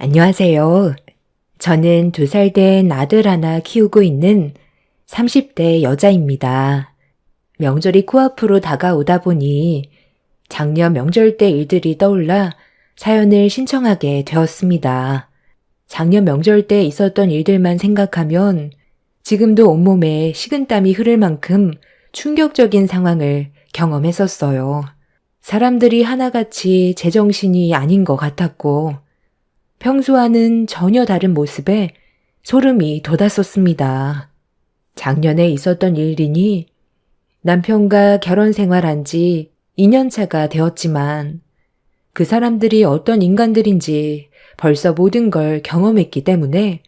안녕하세요. 저는 2살 된 아들 하나 키우고 있는 30대 여자입니다. 명절이 코앞으로 다가오다 보니 작년 명절 때 일들이 떠올라 사연을 신청하게 되었습니다. 작년 명절 때 있었던 일들만 생각하면 지금도 온몸에 식은땀이 흐를 만큼 충격적인 상황을 경험했었어요. 사람들이 하나같이 제정신이 아닌 것 같았고 평소와는 전혀 다른 모습에 소름이 돋았었습니다. 작년에 있었던 일이니 남편과 결혼 생활한 지 2년 차가 되었지만 그 사람들이 어떤 인간들인지 벌써 모든 걸 경험했기 때문에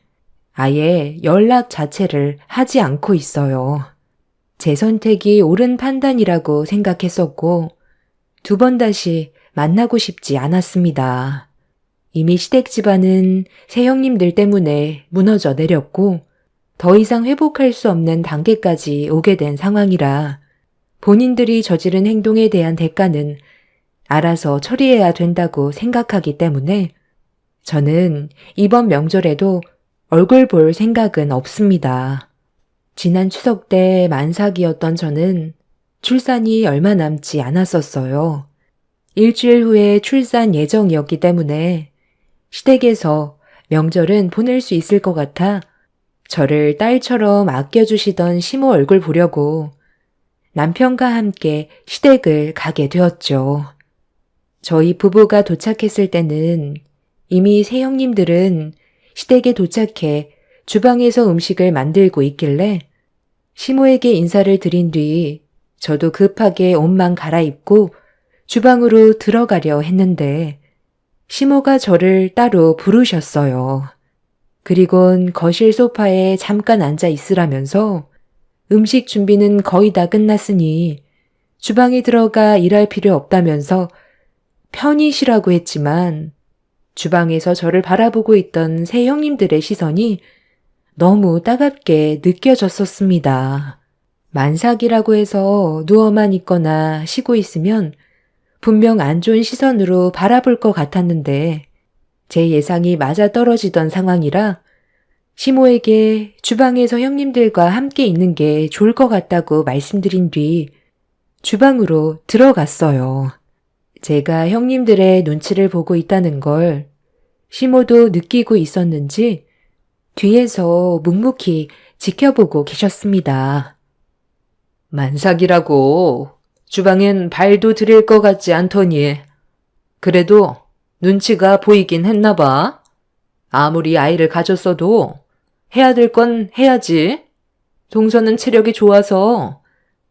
아예 연락 자체를 하지 않고 있어요. 제 선택이 옳은 판단이라고 생각했었고 2번 다시 만나고 싶지 않았습니다. 이미 시댁 집안은 새형님들 때문에 무너져 내렸고 더 이상 회복할 수 없는 단계까지 오게 된 상황이라 본인들이 저지른 행동에 대한 대가는 알아서 처리해야 된다고 생각하기 때문에 저는 이번 명절에도 얼굴 볼 생각은 없습니다. 지난 추석 때 만삭이었던 저는 출산이 얼마 남지 않았었어요. 일주일 후에 출산 예정이었기 때문에 시댁에서 명절은 보낼 수 있을 것 같아 저를 딸처럼 아껴주시던 시모 얼굴 보려고 남편과 함께 시댁을 가게 되었죠. 저희 부부가 도착했을 때는 이미 새형님들은 시댁에 도착해 주방에서 음식을 만들고 있길래 시모에게 인사를 드린 뒤 저도 급하게 옷만 갈아입고 주방으로 들어가려 했는데 시모가 저를 따로 부르셨어요. 그리곤 거실 소파에 잠깐 앉아 있으라면서 음식 준비는 거의 다 끝났으니 주방에 들어가 일할 필요 없다면서 편히 쉬라고 했지만 주방에서 저를 바라보고 있던 새 형님들의 시선이 너무 따갑게 느껴졌었습니다. 만삭이라고 해서 누워만 있거나 쉬고 있으면 분명 안 좋은 시선으로 바라볼 것 같았는데 제 예상이 맞아떨어지던 상황이라 시모에게 주방에서 형님들과 함께 있는 게 좋을 것 같다고 말씀드린 뒤 주방으로 들어갔어요. 제가 형님들의 눈치를 보고 있다는 걸 시모도 느끼고 있었는지 뒤에서 묵묵히 지켜보고 계셨습니다. 만삭이라고 주방엔 발도 들일 것 같지 않더니 그래도 눈치가 보이긴 했나 봐. 아무리 아이를 가졌어도 해야 될 건 해야지. 동서는 체력이 좋아서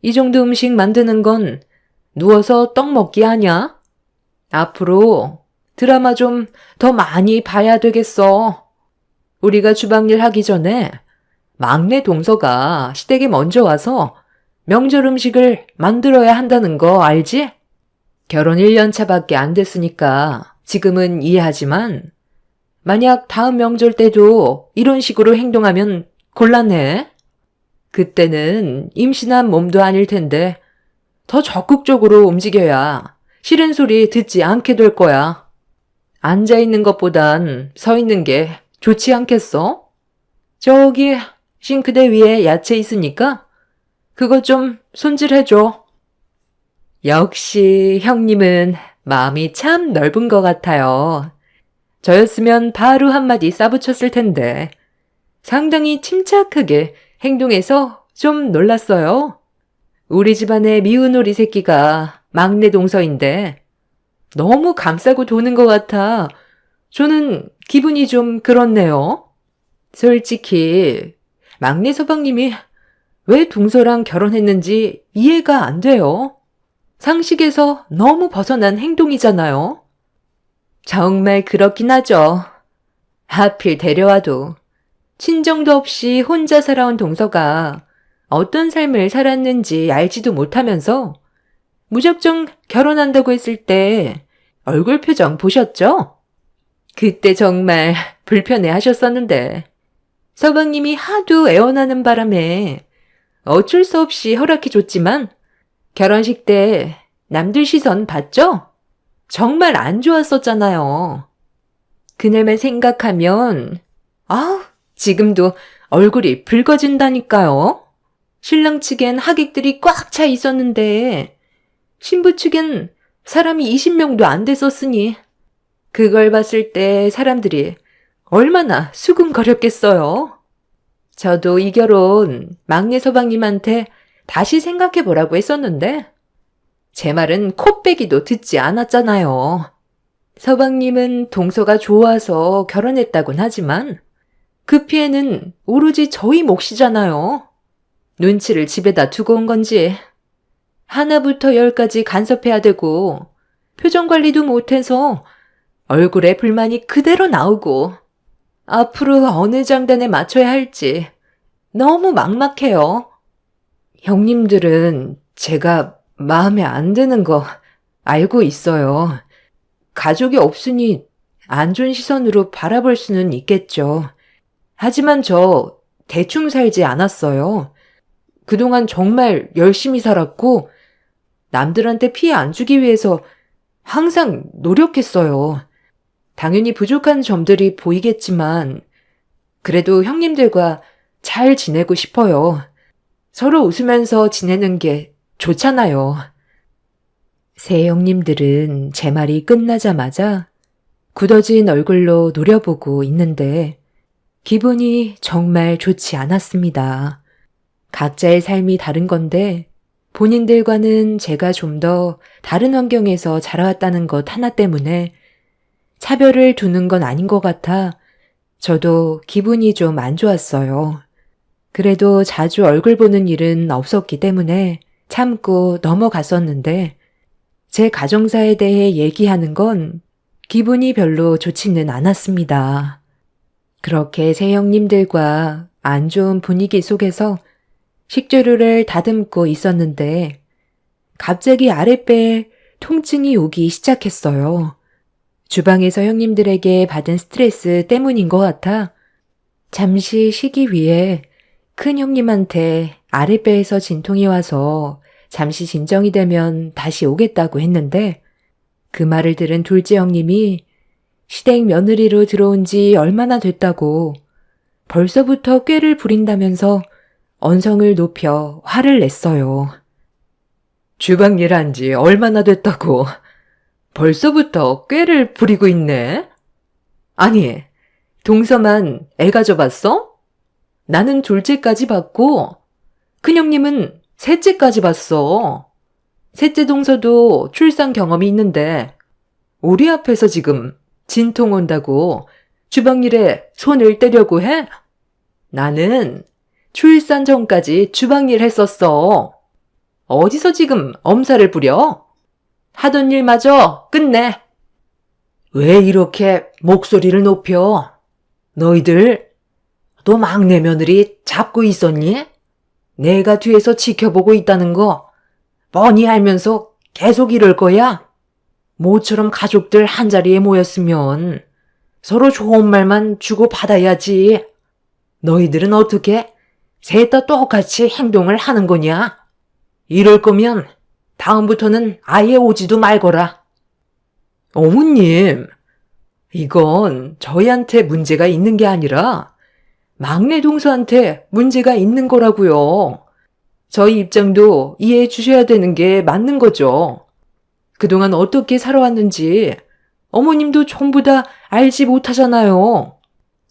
이 정도 음식 만드는 건 누워서 떡 먹기 아냐? 앞으로 드라마 좀 더 많이 봐야 되겠어. 우리가 주방일 하기 전에 막내 동서가 시댁에 먼저 와서 명절 음식을 만들어야 한다는 거 알지? 결혼 1년 차밖에 안 됐으니까 지금은 이해하지만 만약 다음 명절 때도 이런 식으로 행동하면 곤란해. 그때는 임신한 몸도 아닐 텐데 더 적극적으로 움직여야 싫은 소리 듣지 않게 될 거야. 앉아있는 것보단 서 있는 게 좋지 않겠어? 저기 싱크대 위에 야채 있으니까 그거 좀 손질해줘. 역시 형님은 마음이 참 넓은 것 같아요. 저였으면 바로 한마디 싸붙였을 텐데 상당히 침착하게 행동해서 좀 놀랐어요. 우리 집안의 미운 오리 새끼가 막내 동서인데 너무 감싸고 도는 것 같아 저는 기분이 좀 그렇네요. 솔직히 막내 서방님이 왜 동서랑 결혼했는지 이해가 안 돼요. 상식에서 너무 벗어난 행동이잖아요. 정말 그렇긴 하죠. 하필 데려와도 친정도 없이 혼자 살아온 동서가 어떤 삶을 살았는지 알지도 못하면서 무작정 결혼한다고 했을 때 얼굴 표정 보셨죠? 그때 정말 불편해 하셨었는데 서방님이 하도 애원하는 바람에 어쩔 수 없이 허락해줬지만 결혼식 때 남들 시선 봤죠? 정말 안 좋았었잖아요. 그날만 생각하면 아우, 지금도 얼굴이 붉어진다니까요. 신랑 측엔 하객들이 꽉 차 있었는데 신부 측엔 사람이 20명도 안 됐었으니 그걸 봤을 때 사람들이 얼마나 수군거렸겠어요. 저도 이 결혼 막내 서방님한테 다시 생각해보라고 했었는데 제 말은 코빼기도 듣지 않았잖아요. 서방님은 동서가 좋아서 결혼했다곤 하지만 그 피해는 오로지 저희 몫이잖아요. 눈치를 집에다 두고 온 건지 하나부터 열까지 간섭해야 되고 표정 관리도 못해서 얼굴에 불만이 그대로 나오고 앞으로 어느 장단에 맞춰야 할지 너무 막막해요. 형님들은 제가 마음에 안 드는 거 알고 있어요. 가족이 없으니 안 좋은 시선으로 바라볼 수는 있겠죠. 하지만 저 대충 살지 않았어요. 그동안 정말 열심히 살았고 남들한테 피해 안 주기 위해서 항상 노력했어요. 당연히 부족한 점들이 보이겠지만 그래도 형님들과 잘 지내고 싶어요. 서로 웃으면서 지내는 게 좋잖아요. 새 형님들은 제 말이 끝나자마자 굳어진 얼굴로 노려보고 있는데 기분이 정말 좋지 않았습니다. 각자의 삶이 다른 건데 본인들과는 제가 좀 더 다른 환경에서 자라왔다는 것 하나 때문에 차별을 두는 건 아닌 것 같아 저도 기분이 좀 안 좋았어요. 그래도 자주 얼굴 보는 일은 없었기 때문에 참고 넘어갔었는데 제 가정사에 대해 얘기하는 건 기분이 별로 좋지는 않았습니다. 그렇게 새 형님들과 안 좋은 분위기 속에서 식재료를 다듬고 있었는데 갑자기 아랫배에 통증이 오기 시작했어요. 주방에서 형님들에게 받은 스트레스 때문인 것 같아 잠시 쉬기 위해 큰 형님한테 아랫배에서 진통이 와서 잠시 진정이 되면 다시 오겠다고 했는데 그 말을 들은 둘째 형님이 시댁 며느리로 들어온 지 얼마나 됐다고 벌써부터 꾀를 부린다면서 언성을 높여 화를 냈어요. 주방 일한 지 얼마나 됐다고 벌써부터 꾀를 부리고 있네? 아니, 동서만 애 가져봤어? 나는 둘째까지 봤고 큰형님은 셋째까지 봤어. 셋째 동서도 출산 경험이 있는데 우리 앞에서 지금 진통 온다고 주방일에 손을 떼려고 해? 나는 출산 전까지 주방일 했었어. 어디서 지금 엄살을 부려? 하던 일마저 끝내. 왜 이렇게 목소리를 높여? 너희들 너 막내 며느리 잡고 있었니? 내가 뒤에서 지켜보고 있다는 거 뻔히 알면서 계속 이럴 거야? 모처럼 가족들 한자리에 모였으면 서로 좋은 말만 주고받아야지. 너희들은 어떻게 셋 다 똑같이 행동을 하는 거냐? 이럴 거면 다음부터는 아예 오지도 말거라. 어머님, 이건 저희한테 문제가 있는 게 아니라 막내 동서한테 문제가 있는 거라고요. 저희 입장도 이해해 주셔야 되는 게 맞는 거죠. 그동안 어떻게 살아왔는지 어머님도 전부 다 알지 못하잖아요.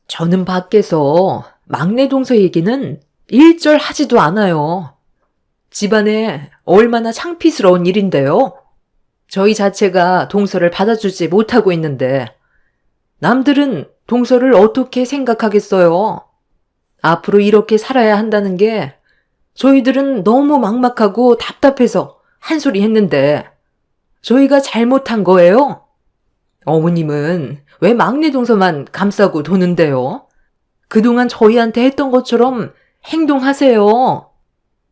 저는 밖에서 막내 동서 얘기는 일절 하지도 않아요. 집안에 얼마나 창피스러운 일인데요. 저희 자체가 동서를 받아주지 못하고 있는데 남들은 동서를 어떻게 생각하겠어요? 앞으로 이렇게 살아야 한다는 게 저희들은 너무 막막하고 답답해서 한 소리 했는데 저희가 잘못한 거예요? 어머님은 왜 막내 동서만 감싸고 도는데요? 그동안 저희한테 했던 것처럼 행동하세요.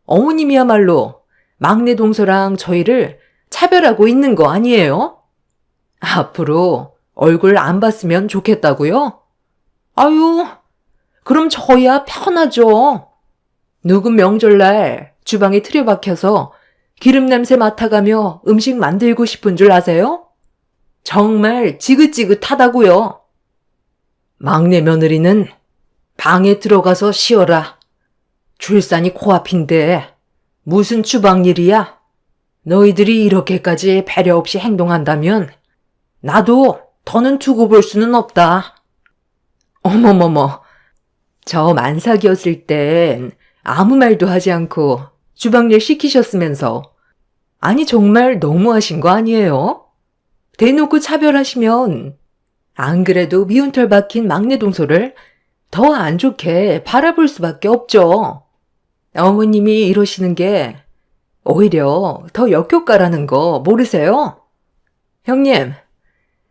어머님이야말로 막내 동서랑 저희를 차별하고 있는 거 아니에요? 앞으로 얼굴 안 봤으면 좋겠다고요? 아유, 그럼 저희야 편하죠. 누군 명절날 주방에 틀어박혀서 기름 냄새 맡아가며 음식 만들고 싶은 줄 아세요? 정말 지긋지긋하다고요. 막내 며느리는 방에 들어가서 쉬어라. 출산이 코앞인데 무슨 주방일이야? 너희들이 이렇게까지 배려 없이 행동한다면 나도 더는 두고 볼 수는 없다. 어머머머, 저 만삭이었을 땐 아무 말도 하지 않고 주방일 시키셨으면서. 아니 정말 너무하신 거 아니에요? 대놓고 차별하시면 안 그래도 미운 털 박힌 막내 동서를 더 안 좋게 바라볼 수밖에 없죠. 어머님이 이러시는 게 오히려 더 역효과라는 거 모르세요? 형님,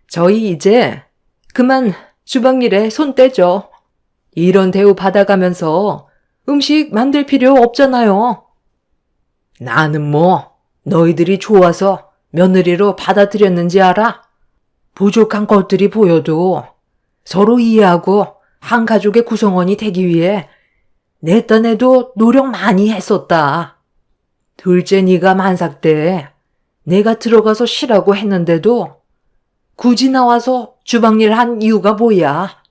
저희 이제 그만 주방일에 손 떼죠. 이런 대우 받아가면서 음식 만들 필요 없잖아요. 나는 뭐 너희들이 좋아서 며느리로 받아들였는지 알아? 부족한 것들이 보여도 서로 이해하고 한 가족의 구성원이 되기 위해 내 딴에도 노력 많이 했었다. 둘째 네가 만삭 때 내가 들어가서 쉬라고 했는데도 굳이 나와서 주방일 한 이유가 뭐야?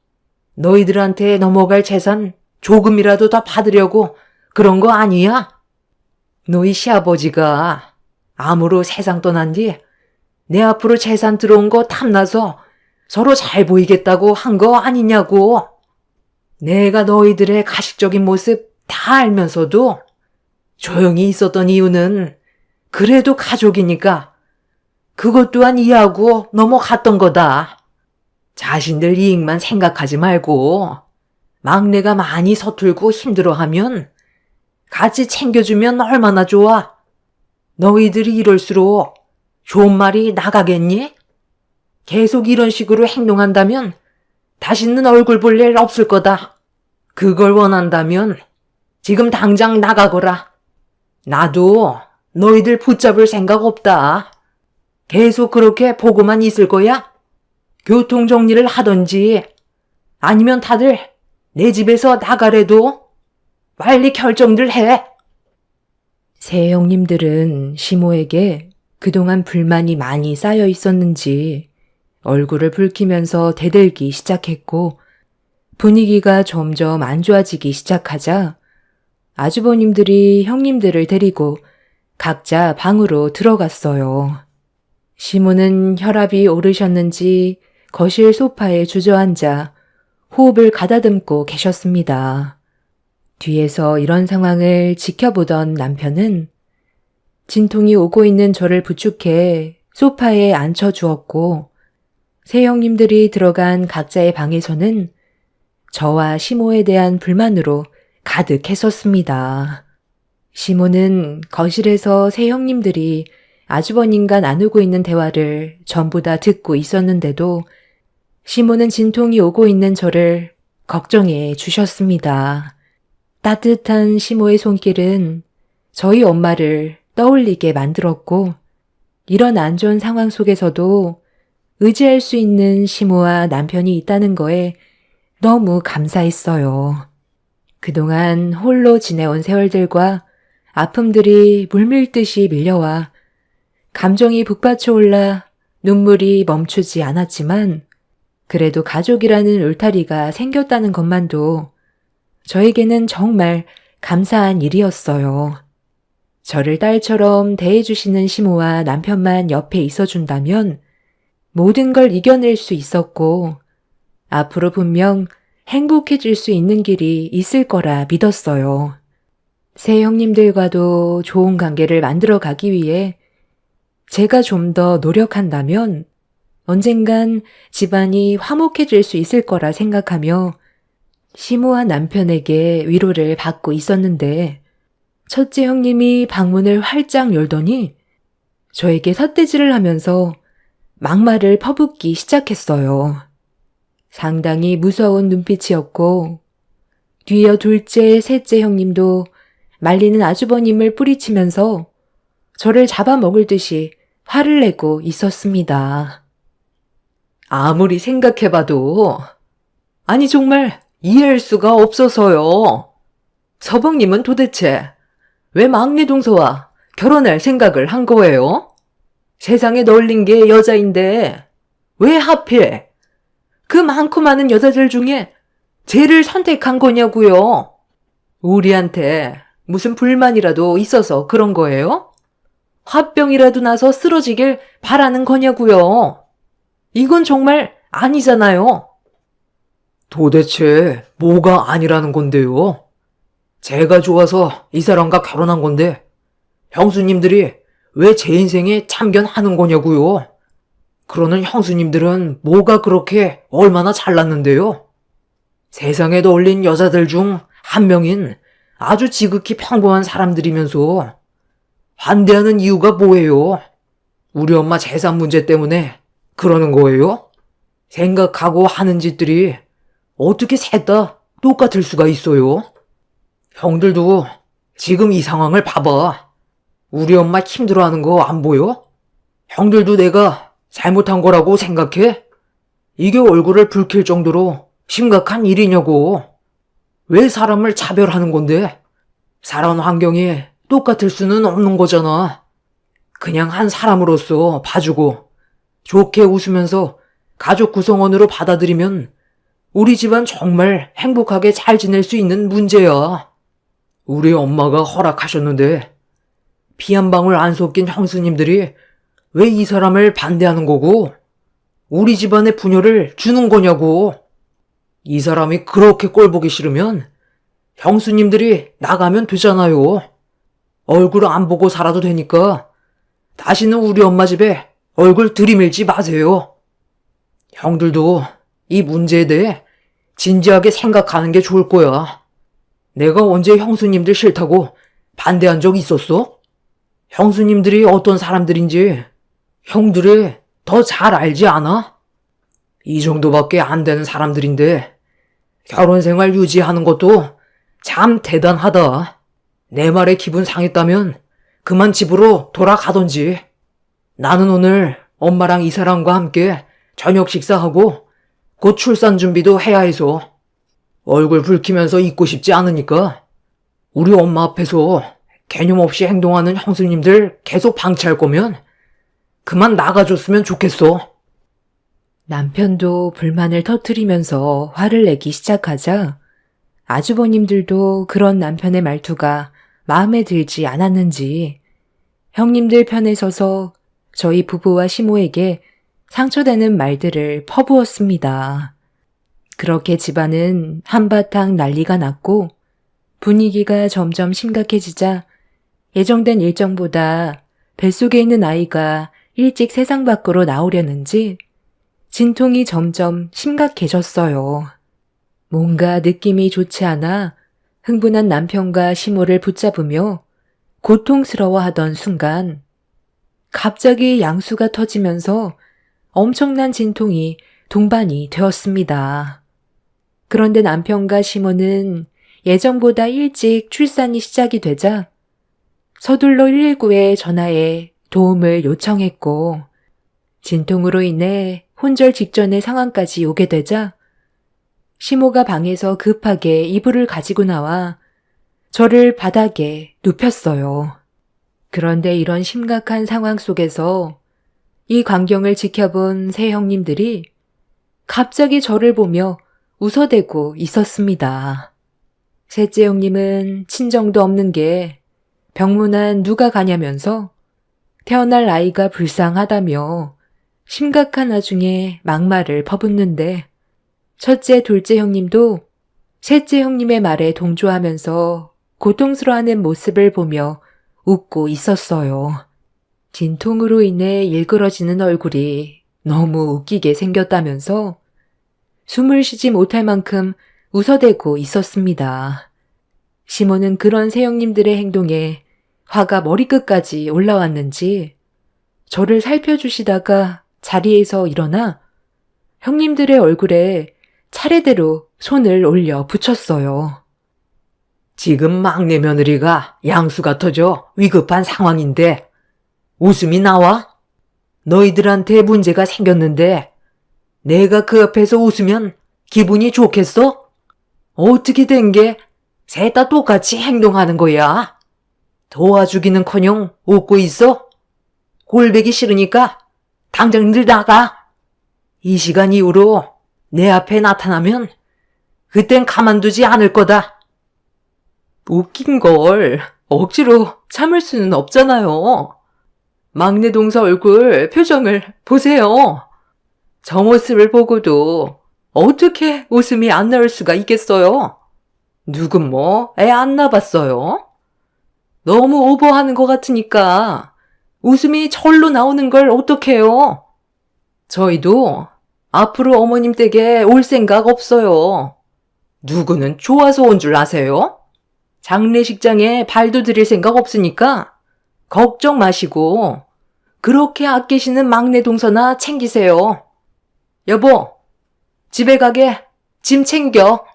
너희들한테 넘어갈 재산 조금이라도 더 받으려고 그런 거 아니야? 너희 시아버지가 암으로 세상 떠난 뒤 내 앞으로 재산 들어온 거 탐나서 서로 잘 보이겠다고 한 거 아니냐고. 내가 너희들의 가식적인 모습 다 알면서도 조용히 있었던 이유는 그래도 가족이니까 그것 또한 이해하고 넘어갔던 거다. 자신들 이익만 생각하지 말고 막내가 많이 서툴고 힘들어하면 같이 챙겨주면 얼마나 좋아. 너희들이 이럴수록 좋은 말이 나가겠니? 계속 이런 식으로 행동한다면 다시는 얼굴 볼 일 없을 거다. 그걸 원한다면 지금 당장 나가거라. 나도 너희들 붙잡을 생각 없다. 계속 그렇게 보고만 있을 거야? 교통 정리를 하던지 아니면 다들 내 집에서 나가래도 빨리 결정들 해. 새 형님들은 시모에게 그동안 불만이 많이 쌓여 있었는지 얼굴을 붉히면서 대들기 시작했고 분위기가 점점 안 좋아지기 시작하자 아주버님들이 형님들을 데리고 각자 방으로 들어갔어요. 시모는 혈압이 오르셨는지 거실 소파에 주저앉아 호흡을 가다듬고 계셨습니다. 뒤에서 이런 상황을 지켜보던 남편은 진통이 오고 있는 저를 부축해 소파에 앉혀주었고 새 형님들이 들어간 각자의 방에서는 저와 시모에 대한 불만으로 가득했었습니다. 시모는 거실에서 새 형님들이 아주버님과 나누고 있는 대화를 전부 다 듣고 있었는데도 시모는 진통이 오고 있는 저를 걱정해 주셨습니다. 따뜻한 시모의 손길은 저희 엄마를 떠올리게 만들었고 이런 안 좋은 상황 속에서도 의지할 수 있는 시모와 남편이 있다는 거에 너무 감사했어요. 그동안 홀로 지내온 세월들과 아픔들이 물밀듯이 밀려와 감정이 북받쳐 올라 눈물이 멈추지 않았지만 그래도 가족이라는 울타리가 생겼다는 것만도 저에게는 정말 감사한 일이었어요. 저를 딸처럼 대해주시는 시모와 남편만 옆에 있어준다면 모든 걸 이겨낼 수 있었고 앞으로 분명 행복해질 수 있는 길이 있을 거라 믿었어요. 새 형님들과도 좋은 관계를 만들어 가기 위해 제가 좀 더 노력한다면 언젠간 집안이 화목해질 수 있을 거라 생각하며 시모와 남편에게 위로를 받고 있었는데 첫째 형님이 방문을 활짝 열더니 저에게 삿대질을 하면서 막말을 퍼붓기 시작했어요. 상당히 무서운 눈빛이었고 뒤이어 둘째, 셋째 형님도 말리는 아주버님을 뿌리치면서 저를 잡아먹을 듯이 화를 내고 있었습니다. 아무리 생각해봐도 아니 정말 이해할 수가 없어서요. 서방님은 도대체 왜 막내 동서와 결혼할 생각을 한 거예요? 세상에 널린 게 여자인데 왜 하필 그 많고 많은 여자들 중에 쟤를 선택한 거냐고요? 우리한테 무슨 불만이라도 있어서 그런 거예요? 화병이라도 나서 쓰러지길 바라는 거냐고요? 이건 정말 아니잖아요. 도대체 뭐가 아니라는 건데요? 제가 좋아서 이 사람과 결혼한 건데 형수님들이 왜 제 인생에 참견하는 거냐고요? 그러는 형수님들은 뭐가 그렇게 얼마나 잘났는데요? 세상에 널린 여자들 중 한 명인 아주 지극히 평범한 사람들이면서 반대하는 이유가 뭐예요? 우리 엄마 재산 문제 때문에 그러는 거예요? 생각하고 하는 짓들이 어떻게 셋 다 똑같을 수가 있어요? 형들도 지금 이 상황을 봐봐. 우리 엄마 힘들어하는 거 안 보여? 형들도 내가 잘못한 거라고 생각해? 이게 얼굴을 붉힐 정도로 심각한 일이냐고. 왜 사람을 차별하는 건데? 살아온 환경이 똑같을 수는 없는 거잖아. 그냥 한 사람으로서 봐주고 좋게 웃으면서 가족 구성원으로 받아들이면 우리 집안 정말 행복하게 잘 지낼 수 있는 문제야. 우리 엄마가 허락하셨는데 피 한 방울 안 섞인 형수님들이 왜 이 사람을 반대하는 거고 우리 집안에 분열을 주는 거냐고. 이 사람이 그렇게 꼴 보기 싫으면 형수님들이 나가면 되잖아요. 얼굴 안 보고 살아도 되니까 다시는 우리 엄마 집에 얼굴 들이밀지 마세요. 형들도 이 문제에 대해 진지하게 생각하는 게 좋을 거야. 내가 언제 형수님들 싫다고 반대한 적 있었어? 형수님들이 어떤 사람들인지 형들이 더 잘 알지 않아? 이 정도밖에 안 되는 사람들인데 결혼 생활 유지하는 것도 참 대단하다. 내 말에 기분 상했다면 그만 집으로 돌아가던지. 나는 오늘 엄마랑 이 사람과 함께 저녁 식사하고 곧 출산 준비도 해야 해서 얼굴 붉히면서 있고 싶지 않으니까 우리 엄마 앞에서 개념 없이 행동하는 형수님들 계속 방치할 거면 그만 나가줬으면 좋겠어. 남편도 불만을 터뜨리면서 화를 내기 시작하자 아주버님들도 그런 남편의 말투가 마음에 들지 않았는지 형님들 편에 서서 저희 부부와 시모에게 상처되는 말들을 퍼부었습니다. 그렇게 집안은 한바탕 난리가 났고 분위기가 점점 심각해지자 예정된 일정보다 뱃속에 있는 아이가 일찍 세상 밖으로 나오려는지 진통이 점점 심각해졌어요. 뭔가 느낌이 좋지 않아 흥분한 남편과 시모를 붙잡으며 고통스러워하던 순간 갑자기 양수가 터지면서 엄청난 진통이 동반이 되었습니다. 그런데 남편과 시모는 예정보다 일찍 출산이 시작이 되자 서둘러 119에 전화해 도움을 요청했고 진통으로 인해 혼절 직전의 상황까지 오게 되자 시모가 방에서 급하게 이불을 가지고 나와 저를 바닥에 눕혔어요. 그런데 이런 심각한 상황 속에서 이 광경을 지켜본 세 형님들이 갑자기 저를 보며 웃어대고 있었습니다. 셋째 형님은 친정도 없는 게 병문안 누가 가냐면서 태어날 아이가 불쌍하다며 심각한 와중에 막말을 퍼붓는데 첫째, 둘째 형님도 셋째 형님의 말에 동조하면서 고통스러워하는 모습을 보며 웃고 있었어요. 진통으로 인해 일그러지는 얼굴이 너무 웃기게 생겼다면서 숨을 쉬지 못할 만큼 웃어대고 있었습니다. 시모는 그런 세 형님들의 행동에 화가 머리끝까지 올라왔는지 저를 살펴주시다가 자리에서 일어나 형님들의 얼굴에 차례대로 손을 올려 붙였어요. 지금 막내 며느리가 양수가 터져 위급한 상황인데 웃음이 나와? 너희들한테 문제가 생겼는데 내가 그 앞에서 웃으면 기분이 좋겠어? 어떻게 된 게 셋 다 똑같이 행동하는 거야? 도와주기는커녕 웃고 있어? 꼴보기 싫으니까 당장들 나가. 이 시간 이후로 내 앞에 나타나면 그땐 가만두지 않을 거다. 웃긴 걸 억지로 참을 수는 없잖아요. 막내 동서 얼굴 표정을 보세요. 저 모습을 보고도 어떻게 웃음이 안 나올 수가 있겠어요? 누군 뭐 애 안 낳았어요? 너무 오버하는 것 같으니까 웃음이 절로 나오는 걸 어떡해요? 저희도 앞으로 어머님 댁에 올 생각 없어요. 누구는 좋아서 온 줄 아세요? 장례식장에 발도 들일 생각 없으니까 걱정 마시고 그렇게 아끼시는 막내 동서나 챙기세요. 여보, 집에 가게 짐 챙겨.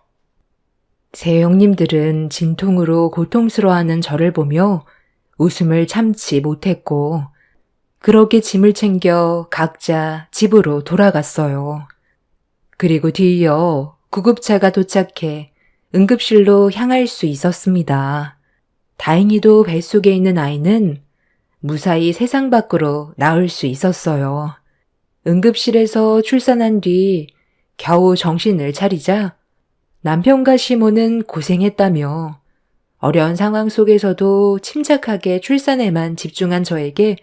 새 형님들은 진통으로 고통스러워하는 저를 보며 웃음을 참지 못했고 그렇게 짐을 챙겨 각자 집으로 돌아갔어요. 그리고 뒤이어 구급차가 도착해 응급실로 향할 수 있었습니다. 다행히도 뱃속에 있는 아이는 무사히 세상 밖으로 나올 수 있었어요. 응급실에서 출산한 뒤 겨우 정신을 차리자 남편과 시모는 고생했다며 어려운 상황 속에서도 침착하게 출산에만 집중한 저에게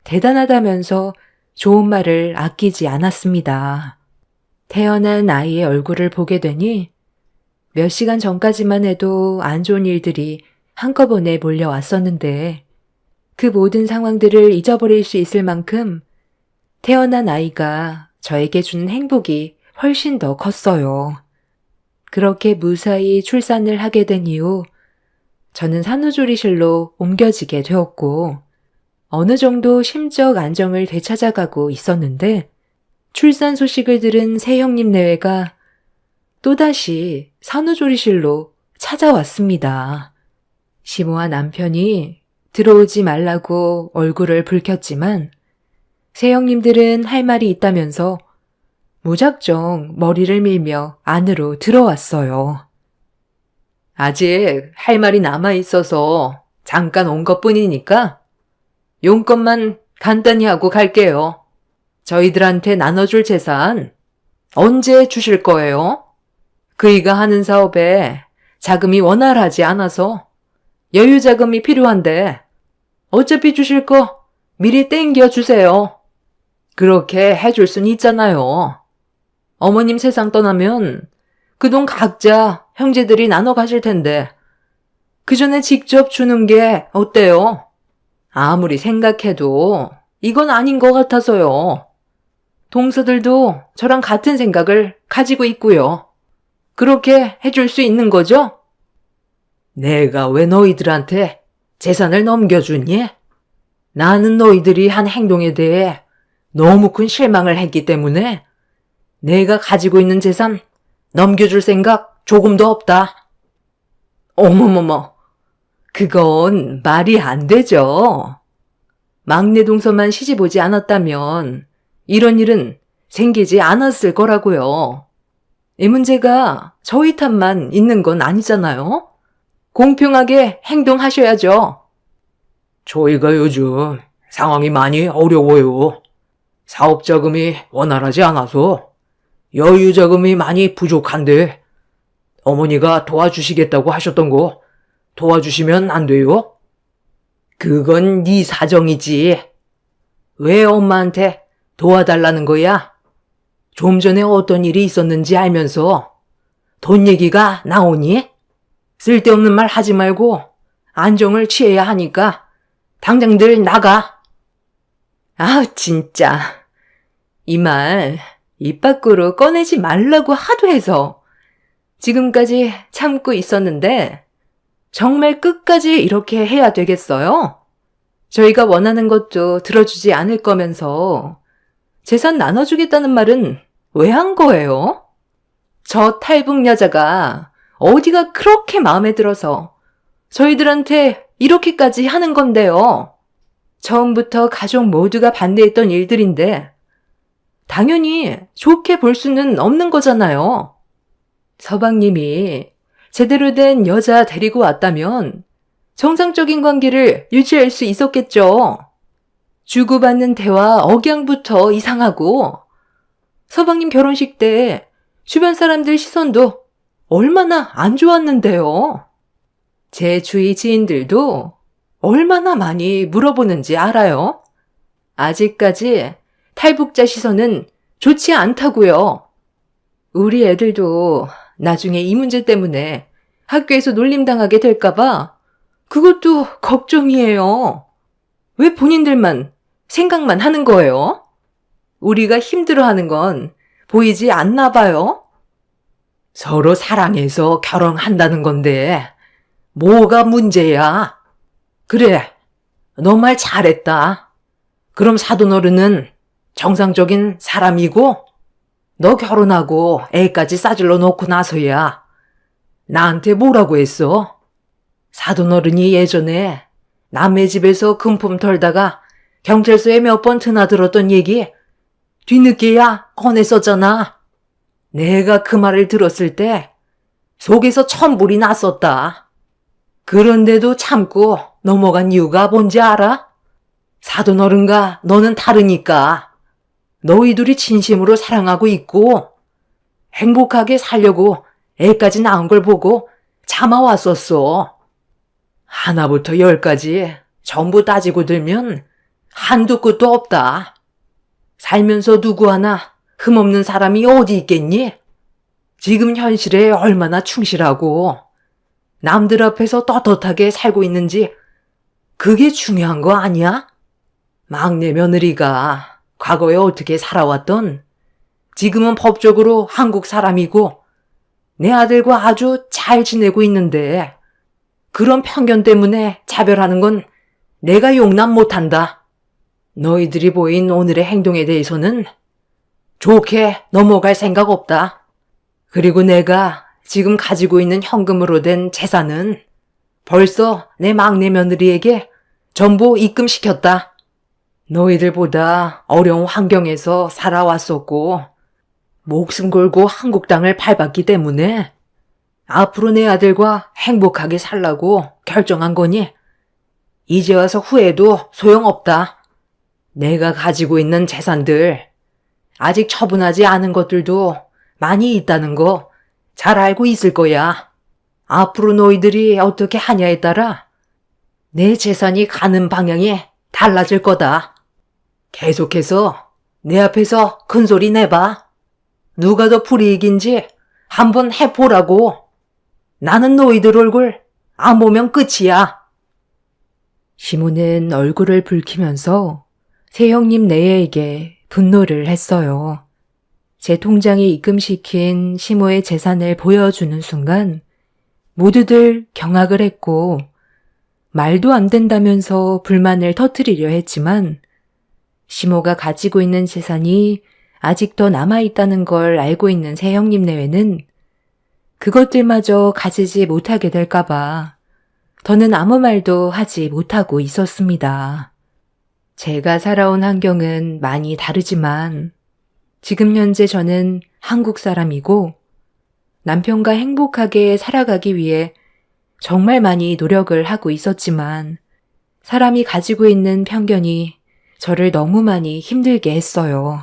대단하다면서 좋은 말을 아끼지 않았습니다. 태어난 아이의 얼굴을 보게 되니 몇 시간 전까지만 해도 안 좋은 일들이 한꺼번에 몰려왔었는데 그 모든 상황들을 잊어버릴 수 있을 만큼 태어난 아이가 저에게 주는 행복이 훨씬 더 컸어요. 그렇게 무사히 출산을 하게 된 이후 저는 산후조리실로 옮겨지게 되었고 어느 정도 심적 안정을 되찾아가고 있었는데 출산 소식을 들은 새 형님 내외가 또다시 산후조리실로 찾아왔습니다. 시모와 남편이 들어오지 말라고 얼굴을 붉혔지만 새 형님들은 할 말이 있다면서 무작정 머리를 밀며 안으로 들어왔어요. 아직 할 말이 남아있어서 잠깐 온 것뿐이니까 용건만 간단히 하고 갈게요. 저희들한테 나눠줄 재산 언제 주실 거예요? 그이가 하는 사업에 자금이 원활하지 않아서 여유 자금이 필요한데 어차피 주실 거 미리 땡겨 주세요. 그렇게 해줄 순 있잖아요. 어머님 세상 떠나면 그 돈 각자 형제들이 나눠 가실 텐데 그 전에 직접 주는 게 어때요? 아무리 생각해도 이건 아닌 것 같아서요. 동서들도 저랑 같은 생각을 가지고 있고요. 그렇게 해줄 수 있는 거죠? 내가 왜 너희들한테 재산을 넘겨주니? 나는 너희들이 한 행동에 대해 너무 큰 실망을 했기 때문에 내가 가지고 있는 재산 넘겨줄 생각 조금도 없다. 어머머머, 그건 말이 안 되죠. 막내 동서만 시집 오지 않았다면 이런 일은 생기지 않았을 거라고요. 이 문제가 저희 탓만 있는 건 아니잖아요. 공평하게 행동하셔야죠. 저희가 요즘 상황이 많이 어려워요. 사업 자금이 원활하지 않아서 여유 자금이 많이 부족한데 어머니가 도와주시겠다고 하셨던 거 도와주시면 안 돼요? 그건 네 사정이지. 왜 엄마한테 도와달라는 거야? 좀 전에 어떤 일이 있었는지 알면서 돈 얘기가 나오니? 쓸데없는 말 하지 말고 안정을 취해야 하니까 당장들 나가. 아, 진짜. 이 말 입 밖으로 꺼내지 말라고 하도 해서 지금까지 참고 있었는데 정말 끝까지 이렇게 해야 되겠어요? 저희가 원하는 것도 들어주지 않을 거면서 재산 나눠주겠다는 말은 왜 한 거예요? 저 탈북 여자가 어디가 그렇게 마음에 들어서 저희들한테 이렇게까지 하는 건데요. 처음부터 가족 모두가 반대했던 일들인데 당연히 좋게 볼 수는 없는 거잖아요. 서방님이 제대로 된 여자 데리고 왔다면 정상적인 관계를 유지할 수 있었겠죠. 주고받는 대화 억양부터 이상하고 서방님 결혼식 때 주변 사람들 시선도 얼마나 안 좋았는데요. 제 주위 지인들도 얼마나 많이 물어보는지 알아요? 아직까지 탈북자 시선은 좋지 않다고요. 우리 애들도 나중에 이 문제 때문에 학교에서 놀림당하게 될까봐 그것도 걱정이에요. 왜 본인들만 생각만 하는 거예요? 우리가 힘들어하는 건 보이지 않나 봐요? 서로 사랑해서 결혼한다는 건데 뭐가 문제야? 그래, 너 말 잘했다. 그럼 사돈어른은 정상적인 사람이고 너 결혼하고 애까지 싸질러 놓고 나서야 나한테 뭐라고 했어? 사돈어른이 예전에 남의 집에서 금품 털다가 경찰서에 몇 번 드나들었던 얘기 뒤늦게야 꺼냈었잖아. 내가 그 말을 들었을 때 속에서 천불이 났었다. 그런데도 참고 넘어간 이유가 뭔지 알아? 사돈어른과 너는 다르니까. 너희 둘이 진심으로 사랑하고 있고 행복하게 살려고 애까지 낳은 걸 보고 참아왔었어. 하나부터 열까지 전부 따지고 들면 한두 끝도 없다. 살면서 누구 하나 흠없는 사람이 어디 있겠니? 지금 현실에 얼마나 충실하고 남들 앞에서 떳떳하게 살고 있는지 그게 중요한 거 아니야? 막내 며느리가 과거에 어떻게 살아왔던 지금은 법적으로 한국 사람이고 내 아들과 아주 잘 지내고 있는데 그런 편견 때문에 차별하는 건 내가 용납 못한다. 너희들이 보인 오늘의 행동에 대해서는 좋게 넘어갈 생각 없다. 그리고 내가 지금 가지고 있는 현금으로 된 재산은 벌써 내 막내 며느리에게 전부 입금시켰다. 너희들보다 어려운 환경에서 살아왔었고 목숨 걸고 한국 땅을 밟았기 때문에 앞으로 내 아들과 행복하게 살라고 결정한 거니 이제 와서 후회도 소용없다. 내가 가지고 있는 재산들 아직 처분하지 않은 것들도 많이 있다는 거 잘 알고 있을 거야. 앞으로 너희들이 어떻게 하냐에 따라 내 재산이 가는 방향이 달라질 거다. 계속해서 내 앞에서 큰 소리 내봐. 누가 더 불이익인지 한번 해보라고. 나는 너희들 얼굴 안 보면 끝이야. 시모는 얼굴을 붉히면서 새형님 내외에게 분노를 했어요. 제 통장에 입금시킨 시모의 재산을 보여주는 순간 모두들 경악을 했고 말도 안 된다면서 불만을 터뜨리려 했지만 시모가 가지고 있는 재산이 아직 더 남아있다는 걸 알고 있는 새형님 내외는 그것들마저 가지지 못하게 될까봐 더는 아무 말도 하지 못하고 있었습니다. 제가 살아온 환경은 많이 다르지만 지금 현재 저는 한국 사람이고 남편과 행복하게 살아가기 위해 정말 많이 노력을 하고 있었지만 사람이 가지고 있는 편견이 저를 너무 많이 힘들게 했어요.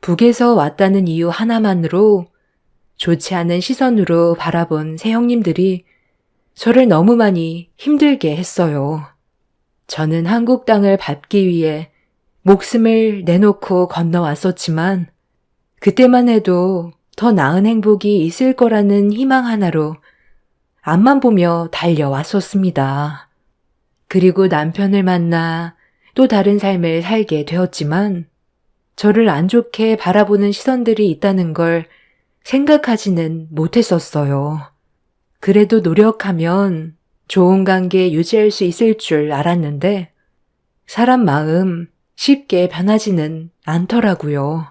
북에서 왔다는 이유 하나만으로 좋지 않은 시선으로 바라본 새형님들이 저를 너무 많이 힘들게 했어요. 저는 한국 땅을 밟기 위해 목숨을 내놓고 건너왔었지만 그때만 해도 더 나은 행복이 있을 거라는 희망 하나로 앞만 보며 달려왔었습니다. 그리고 남편을 만나 또 다른 삶을 살게 되었지만 저를 안 좋게 바라보는 시선들이 있다는 걸 생각하지는 못했었어요. 그래도 노력하면 좋은 관계 유지할 수 있을 줄 알았는데 사람 마음 쉽게 변하지는 않더라고요.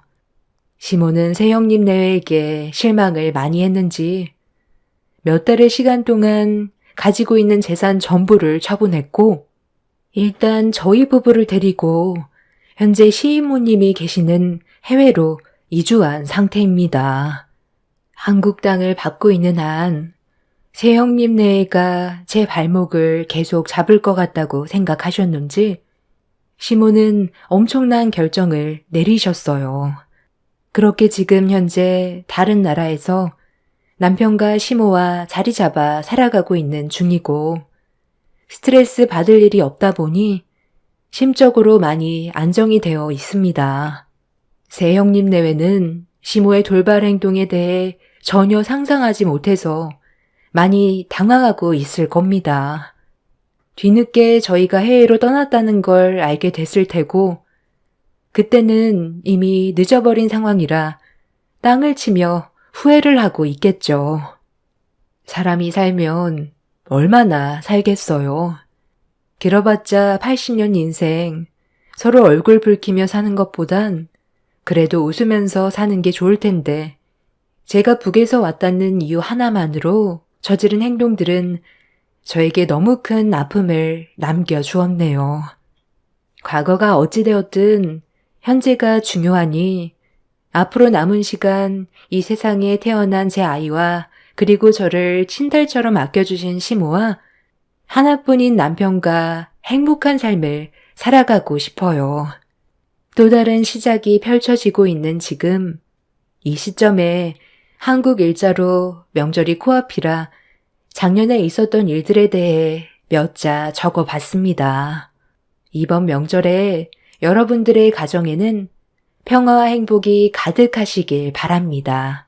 시모는 새형님 내외에게 실망을 많이 했는지 몇 달의 시간 동안 가지고 있는 재산 전부를 처분했고 일단 저희 부부를 데리고 현재 시이모님이 계시는 해외로 이주한 상태입니다. 한국 땅을 밟고 있는 한 새형님 내외가 제 발목을 계속 잡을 것 같다고 생각하셨는지 시모는 엄청난 결정을 내리셨어요. 그렇게 지금 현재 다른 나라에서 남편과 시모와 자리 잡아 살아가고 있는 중이고 스트레스 받을 일이 없다 보니 심적으로 많이 안정이 되어 있습니다. 새 형님 내외는 시모의 돌발 행동에 대해 전혀 상상하지 못해서 많이 당황하고 있을 겁니다. 뒤늦게 저희가 해외로 떠났다는 걸 알게 됐을 테고 그때는 이미 늦어버린 상황이라 땅을 치며 후회를 하고 있겠죠. 사람이 살면 얼마나 살겠어요. 길어봤자 80년 인생, 서로 얼굴 붉히며 사는 것보단 그래도 웃으면서 사는 게 좋을 텐데 제가 북에서 왔다는 이유 하나만으로 저지른 행동들은 저에게 너무 큰 아픔을 남겨주었네요. 과거가 어찌되었든 현재가 중요하니 앞으로 남은 시간 이 세상에 태어난 제 아이와 그리고 저를 친딸처럼 아껴주신 시모와 하나뿐인 남편과 행복한 삶을 살아가고 싶어요. 또 다른 시작이 펼쳐지고 있는 지금, 이 시점에 한국 일자로 명절이 코앞이라 작년에 있었던 일들에 대해 몇 자 적어봤습니다. 이번 명절에 여러분들의 가정에는 평화와 행복이 가득하시길 바랍니다.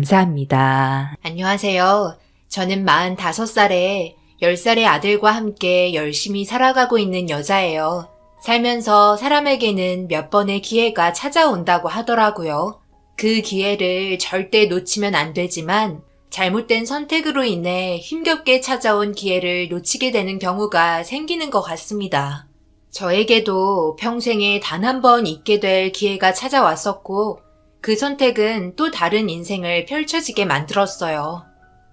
감사합니다. 안녕하세요. 저는 45살에 10살의 아들과 함께 열심히 살아가고 있는 여자예요. 살면서 사람에게는 몇 번의 기회가 찾아온다고 하더라고요. 그 기회를 절대 놓치면 안 되지만 잘못된 선택으로 인해 힘겹게 찾아온 기회를 놓치게 되는 경우가 생기는 것 같습니다. 저에게도 평생에 단 한 번 있게 될 기회가 찾아왔었고 그 선택은 또 다른 인생을 펼쳐지게 만들었어요.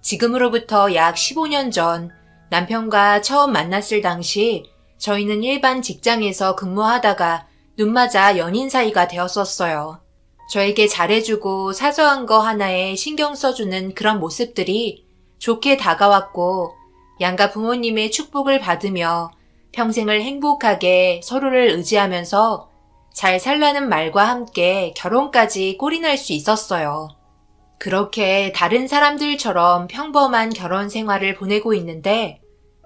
지금으로부터 약 15년 전 남편과 처음 만났을 당시 저희는 일반 직장에서 근무하다가 눈맞아 연인 사이가 되었었어요. 저에게 잘해주고 사소한 거 하나에 신경 써주는 그런 모습들이 좋게 다가왔고 양가 부모님의 축복을 받으며 평생을 행복하게 서로를 의지하면서 잘 살라는 말과 함께 결혼까지 꼴이 날 수 있었어요. 그렇게 다른 사람들처럼 평범한 결혼 생활을 보내고 있는데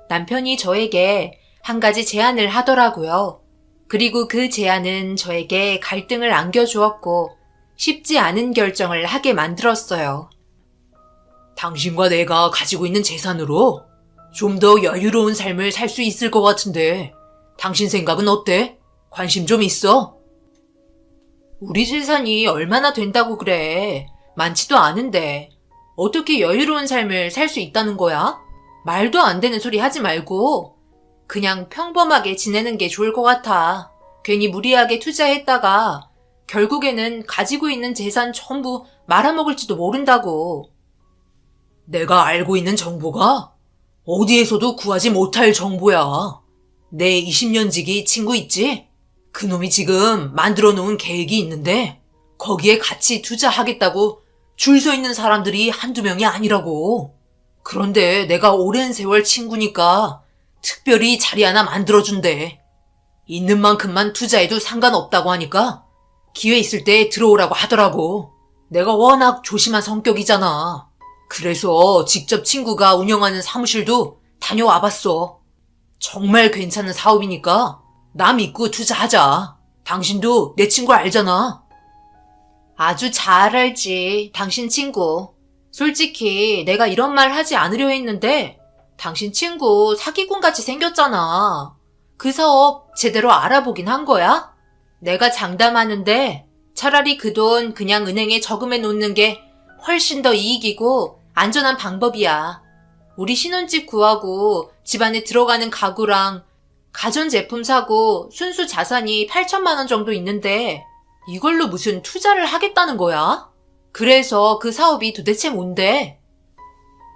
남편이 저에게 한 가지 제안을 하더라고요. 그리고 그 제안은 저에게 갈등을 안겨주었고 쉽지 않은 결정을 하게 만들었어요. 당신과 내가 가지고 있는 재산으로 좀 더 여유로운 삶을 살 수 있을 것 같은데 당신 생각은 어때? 관심 좀 있어? 우리 재산이 얼마나 된다고 그래. 많지도 않은데 어떻게 여유로운 삶을 살 수 있다는 거야? 말도 안 되는 소리 하지 말고 그냥 평범하게 지내는 게 좋을 것 같아. 괜히 무리하게 투자했다가 결국에는 가지고 있는 재산 전부 말아먹을지도 모른다고. 내가 알고 있는 정보가 어디에서도 구하지 못할 정보야. 내 20년지기 친구 있지? 그놈이 지금 만들어 놓은 계획이 있는데 거기에 같이 투자하겠다고 줄 서 있는 사람들이 한두 명이 아니라고. 그런데 내가 오랜 세월 친구니까 특별히 자리 하나 만들어준대. 있는 만큼만 투자해도 상관없다고 하니까 기회 있을 때 들어오라고 하더라고. 내가 워낙 조심한 성격이잖아. 그래서 직접 친구가 운영하는 사무실도 다녀와 봤어. 정말 괜찮은 사업이니까 나 믿고 투자하자. 당신도 내 친구 알잖아. 아주 잘 알지, 당신 친구. 솔직히 내가 이런 말 하지 않으려 했는데 당신 친구 사기꾼같이 생겼잖아. 그 사업 제대로 알아보긴 한 거야? 내가 장담하는데 차라리 그 돈 그냥 은행에 저금해 놓는 게 훨씬 더 이익이고 안전한 방법이야. 우리 신혼집 구하고 집안에 들어가는 가구랑 가전제품 사고 순수 자산이 8천만 원 정도 있는데 이걸로 무슨 투자를 하겠다는 거야? 그래서 그 사업이 도대체 뭔데?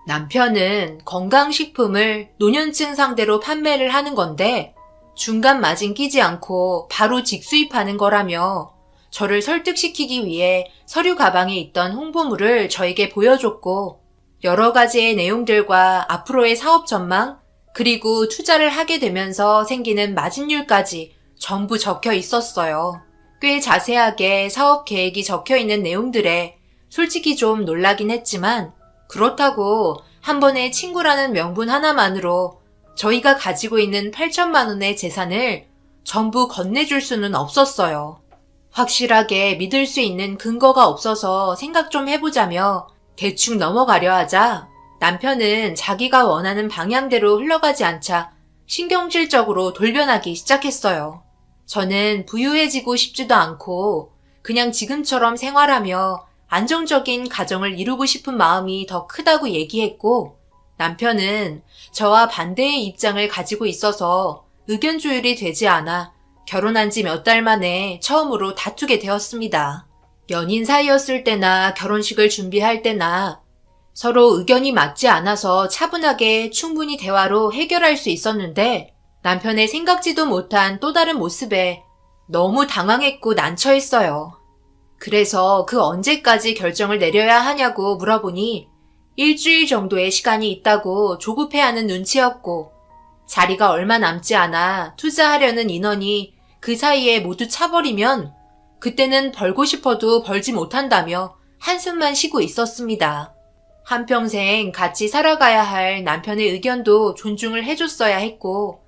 남편은 건강식품을 노년층 상대로 판매를 하는 건데 중간 마진 끼지 않고 바로 직수입하는 거라며 저를 설득시키기 위해 서류 가방에 있던 홍보물을 저에게 보여줬고 여러 가지의 내용들과 앞으로의 사업 전망 그리고 투자를 하게 되면서 생기는 마진율까지 전부 적혀 있었어요. 꽤 자세하게 사업 계획이 적혀 있는 내용들에 솔직히 좀 놀라긴 했지만 그렇다고 한 번에 친구라는 명분 하나만으로 저희가 가지고 있는 8천만 원의 재산을 전부 건네줄 수는 없었어요. 확실하게 믿을 수 있는 근거가 없어서 생각 좀 해보자며 대충 넘어가려 하자 남편은 자기가 원하는 방향대로 흘러가지 않자 신경질적으로 돌변하기 시작했어요. 저는 부유해지고 싶지도 않고 그냥 지금처럼 생활하며 안정적인 가정을 이루고 싶은 마음이 더 크다고 얘기했고 남편은 저와 반대의 입장을 가지고 있어서 의견 조율이 되지 않아 결혼한 지 몇 달 만에 처음으로 다투게 되었습니다. 연인 사이였을 때나 결혼식을 준비할 때나 서로 의견이 맞지 않아서 차분하게 충분히 대화로 해결할 수 있었는데 남편의 생각지도 못한 또 다른 모습에 너무 당황했고 난처했어요. 그래서 그 언제까지 결정을 내려야 하냐고 물어보니 일주일 정도의 시간이 있다고 조급해하는 눈치였고 자리가 얼마 남지 않아 투자하려는 인원이 그 사이에 모두 차버리면 그때는 벌고 싶어도 벌지 못한다며 한숨만 쉬고 있었습니다. 한평생 같이 살아가야 할 남편의 의견도 존중을 해줬어야 했고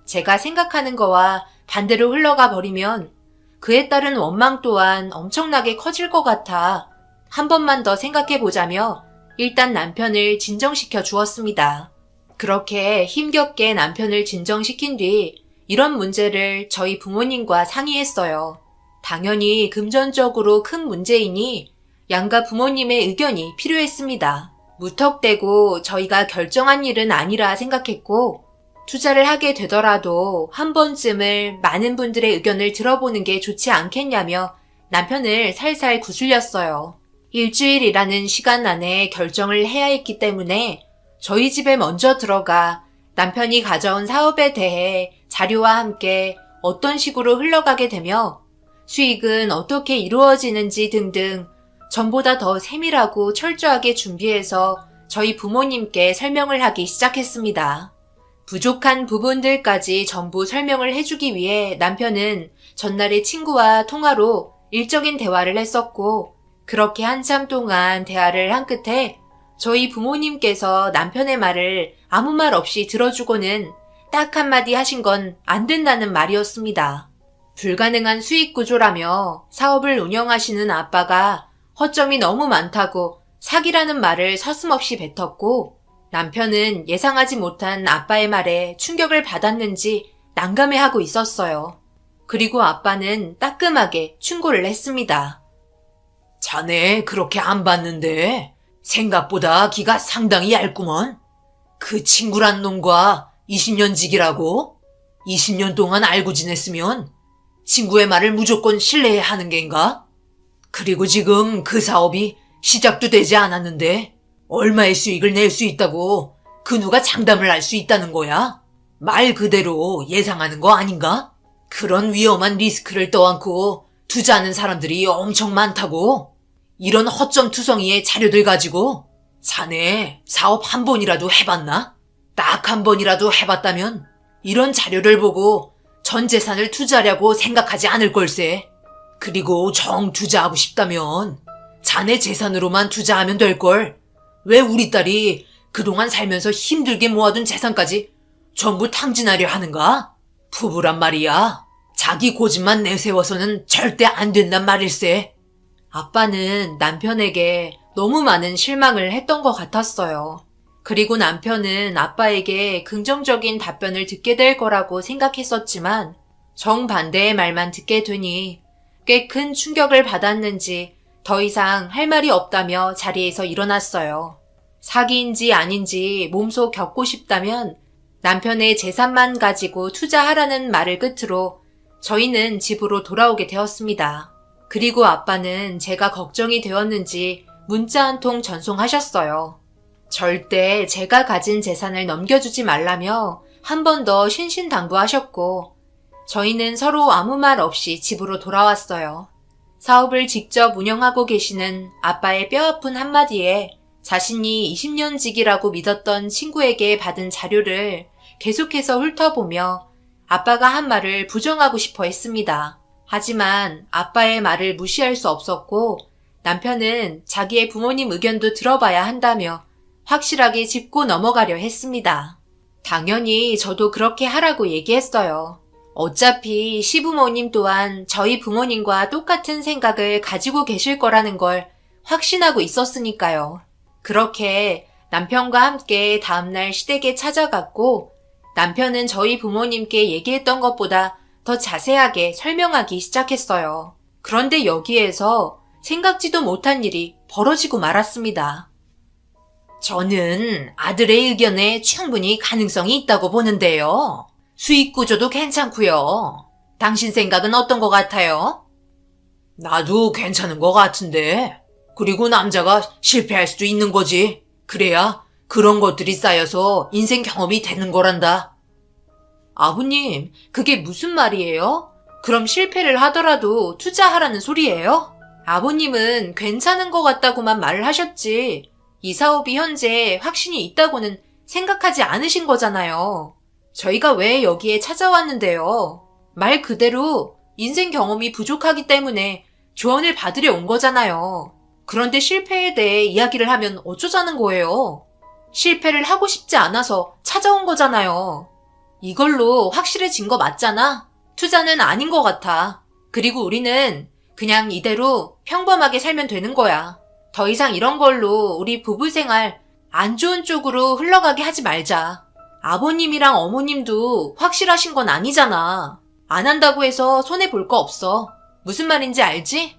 제가 생각하는 거와 반대로 흘러가 버리면 그에 따른 원망 또한 엄청나게 커질 것 같아 한 번만 더 생각해보자며 일단 남편을 진정시켜 주었습니다. 그렇게 힘겹게 남편을 진정시킨 뒤 이런 문제를 저희 부모님과 상의했어요. 당연히 금전적으로 큰 문제이니 양가 부모님의 의견이 필요했습니다. 무턱대고 저희가 결정한 일은 아니라 생각했고 투자를 하게 되더라도 한 번쯤을 많은 분들의 의견을 들어보는 게 좋지 않겠냐며 남편을 살살 구슬렸어요. 일주일이라는 시간 안에 결정을 해야 했기 때문에 저희 집에 먼저 들어가 남편이 가져온 사업에 대해 자료와 함께 어떤 식으로 흘러가게 되며 수익은 어떻게 이루어지는지 등등 전보다 더 세밀하고 철저하게 준비해서 저희 부모님께 설명을 하기 시작했습니다. 부족한 부분들까지 전부 설명을 해주기 위해 남편은 전날에 친구와 통화로 일적인 대화를 했었고 그렇게 한참 동안 대화를 한 끝에 저희 부모님께서 남편의 말을 아무 말 없이 들어주고는 딱 한마디 하신 건 안 된다는 말이었습니다. 불가능한 수익 구조라며 사업을 운영하시는 아빠가 허점이 너무 많다고 사기라는 말을 서슴없이 뱉었고 남편은 예상하지 못한 아빠의 말에 충격을 받았는지 난감해하고 있었어요. 그리고 아빠는 따끔하게 충고를 했습니다. 자네 그렇게 안 봤는데 생각보다 기가 상당히 얇구먼. 그 친구란 놈과 20년 지기라고? 20년 동안 알고 지냈으면 친구의 말을 무조건 신뢰해야 하는 겐가? 그리고 지금 그 사업이 시작도 되지 않았는데 얼마의 수익을 낼 수 있다고 그 누가 장담을 할 수 있다는 거야? 말 그대로 예상하는 거 아닌가? 그런 위험한 리스크를 떠안고 투자하는 사람들이 엄청 많다고. 이런 허점투성이의 자료들 가지고 자네 사업 한 번이라도 해봤나? 딱 한 번이라도 해봤다면 이런 자료를 보고 전 재산을 투자하려고 생각하지 않을 걸세. 그리고 정 투자하고 싶다면 자네 재산으로만 투자하면 될걸. 왜 우리 딸이 그동안 살면서 힘들게 모아둔 재산까지 전부 탕진하려 하는가? 부부란 말이야. 자기 고집만 내세워서는 절대 안 된단 말일세. 아빠는 남편에게 너무 많은 실망을 했던 것 같았어요. 그리고 남편은 아빠에게 긍정적인 답변을 듣게 될 거라고 생각했었지만 정반대의 말만 듣게 되니 꽤 큰 충격을 받았는지 더 이상 할 말이 없다며 자리에서 일어났어요. 사기인지 아닌지 몸소 겪고 싶다면 남편의 재산만 가지고 투자하라는 말을 끝으로 저희는 집으로 돌아오게 되었습니다. 그리고 아빠는 제가 걱정이 되었는지 문자 한 통 전송하셨어요. 절대 제가 가진 재산을 넘겨주지 말라며 한 번 더 신신당부하셨고 저희는 서로 아무 말 없이 집으로 돌아왔어요. 사업을 직접 운영하고 계시는 아빠의 뼈아픈 한마디에 자신이 20년 지기라고 믿었던 친구에게 받은 자료를 계속해서 훑어보며 아빠가 한 말을 부정하고 싶어 했습니다. 하지만 아빠의 말을 무시할 수 없었고 남편은 자기의 부모님 의견도 들어봐야 한다며 확실하게 짚고 넘어가려 했습니다. 당연히 저도 그렇게 하라고 얘기했어요. 어차피 시부모님 또한 저희 부모님과 똑같은 생각을 가지고 계실 거라는 걸 확신하고 있었으니까요. 그렇게 남편과 함께 다음날 시댁에 찾아갔고 남편은 저희 부모님께 얘기했던 것보다 더 자세하게 설명하기 시작했어요. 그런데 여기에서 생각지도 못한 일이 벌어지고 말았습니다. 저는 아들의 의견에 충분히 가능성이 있다고 보는데요. 수익 구조도 괜찮고요. 당신 생각은 어떤 것 같아요? 나도 괜찮은 것 같은데. 그리고 남자가 실패할 수도 있는 거지. 그래야 그런 것들이 쌓여서 인생 경험이 되는 거란다. 아버님, 그게 무슨 말이에요? 그럼 실패를 하더라도 투자하라는 소리예요? 아버님은 괜찮은 것 같다고만 말을 하셨지. 이 사업이 현재 확신이 있다고는 생각하지 않으신 거잖아요. 저희가 왜 여기에 찾아왔는데요? 말 그대로 인생 경험이 부족하기 때문에 조언을 받으려 온 거잖아요. 그런데 실패에 대해 이야기를 하면 어쩌자는 거예요? 실패를 하고 싶지 않아서 찾아온 거잖아요. 이걸로 확실해진 거 맞잖아? 투자는 아닌 것 같아. 그리고 우리는 그냥 이대로 평범하게 살면 되는 거야. 더 이상 이런 걸로 우리 부부 생활 안 좋은 쪽으로 흘러가게 하지 말자. 아버님이랑 어머님도 확실하신 건 아니잖아. 안 한다고 해서 손해볼 거 없어. 무슨 말인지 알지?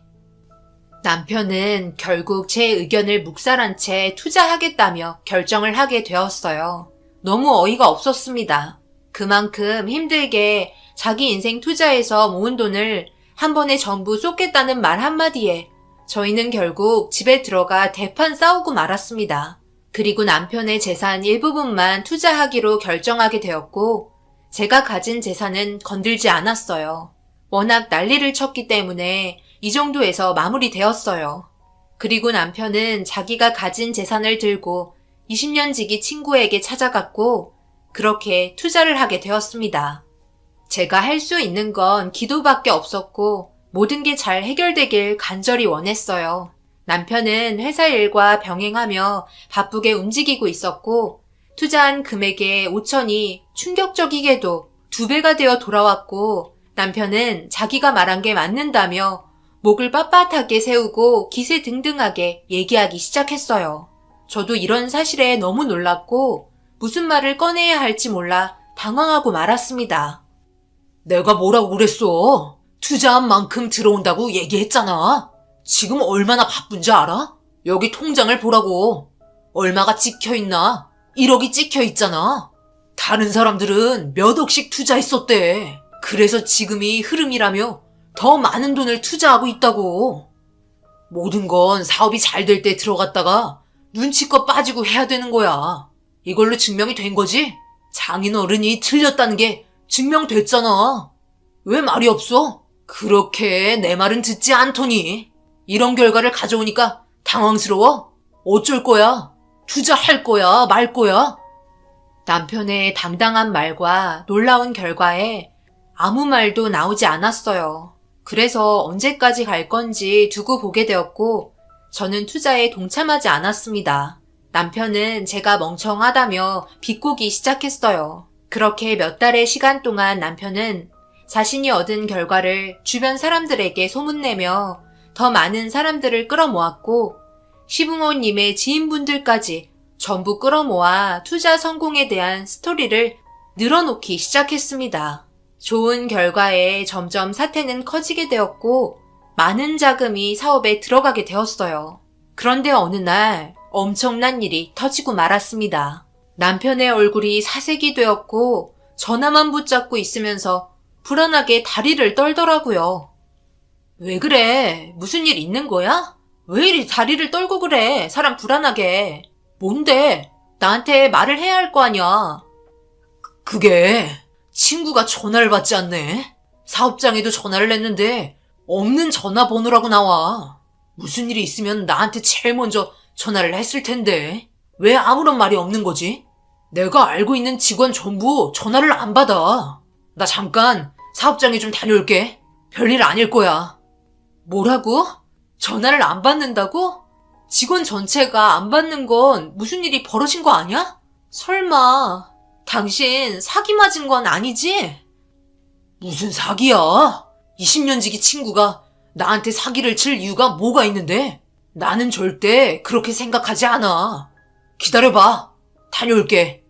남편은 결국 제 의견을 묵살한 채 투자하겠다며 결정을 하게 되었어요. 너무 어이가 없었습니다. 그만큼 힘들게 자기 인생 투자해서 모은 돈을 한 번에 전부 쏟겠다는 말 한마디에 저희는 결국 집에 들어가 대판 싸우고 말았습니다. 그리고 남편의 재산 일부분만 투자하기로 결정하게 되었고 제가 가진 재산은 건들지 않았어요. 워낙 난리를 쳤기 때문에 이 정도에서 마무리되었어요. 그리고 남편은 자기가 가진 재산을 들고 20년 지기 친구에게 찾아갔고 그렇게 투자를 하게 되었습니다. 제가 할 수 있는 건 기도밖에 없었고 모든 게 잘 해결되길 간절히 원했어요. 남편은 회사 일과 병행하며 바쁘게 움직이고 있었고 투자한 금액의 5천이 충격적이게도 2배가 되어 돌아왔고 남편은 자기가 말한 게 맞는다며 목을 빳빳하게 세우고 기세등등하게 얘기하기 시작했어요. 저도 이런 사실에 너무 놀랐고 무슨 말을 꺼내야 할지 몰라 당황하고 말았습니다. 내가 뭐라고 그랬어? 투자한 만큼 들어온다고 얘기했잖아. 지금 얼마나 바쁜지 알아? 여기 통장을 보라고. 얼마가 찍혀있나? 1억이 찍혀있잖아. 다른 사람들은 몇 억씩 투자했었대. 그래서 지금이 흐름이라며 더 많은 돈을 투자하고 있다고. 모든 건 사업이 잘 될 때 들어갔다가 눈치껏 빠지고 해야 되는 거야. 이걸로 증명이 된 거지? 장인어른이 틀렸다는 게 증명됐잖아. 왜 말이 없어? 그렇게 내 말은 듣지 않더니 이런 결과를 가져오니까 당황스러워? 어쩔 거야? 투자할 거야? 말 거야? 남편의 당당한 말과 놀라운 결과에 아무 말도 나오지 않았어요. 그래서 언제까지 갈 건지 두고 보게 되었고 저는 투자에 동참하지 않았습니다. 남편은 제가 멍청하다며 비꼬기 시작했어요. 그렇게 몇 달의 시간 동안 남편은 자신이 얻은 결과를 주변 사람들에게 소문내며 더 많은 사람들을 끌어모았고 시부모님의 지인분들까지 전부 끌어모아 투자 성공에 대한 스토리를 늘어놓기 시작했습니다. 좋은 결과에 점점 사태는 커지게 되었고 많은 자금이 사업에 들어가게 되었어요. 그런데 어느 날 엄청난 일이 터지고 말았습니다. 남편의 얼굴이 사색이 되었고 전화만 붙잡고 있으면서 불안하게 다리를 떨더라고요. 왜 그래? 무슨 일 있는 거야? 왜 이리 다리를 떨고 그래? 사람 불안하게. 뭔데? 나한테 말을 해야 할 거 아니야. 그게 친구가 전화를 받지 않네. 사업장에도 전화를 했는데 없는 전화번호라고 나와. 무슨 일이 있으면 나한테 제일 먼저 전화를 했을 텐데 왜 아무런 말이 없는 거지? 내가 알고 있는 직원 전부 전화를 안 받아. 나 잠깐 사업장에 좀 다녀올게. 별일 아닐 거야. 뭐라고? 전화를 안 받는다고? 직원 전체가 안 받는 건 무슨 일이 벌어진 거 아니야? 설마 당신 사기 맞은 건 아니지? 무슨 사기야? 20년 지기 친구가 나한테 사기를 칠 이유가 뭐가 있는데? 나는 절대 그렇게 생각하지 않아. 기다려봐. 다녀올게.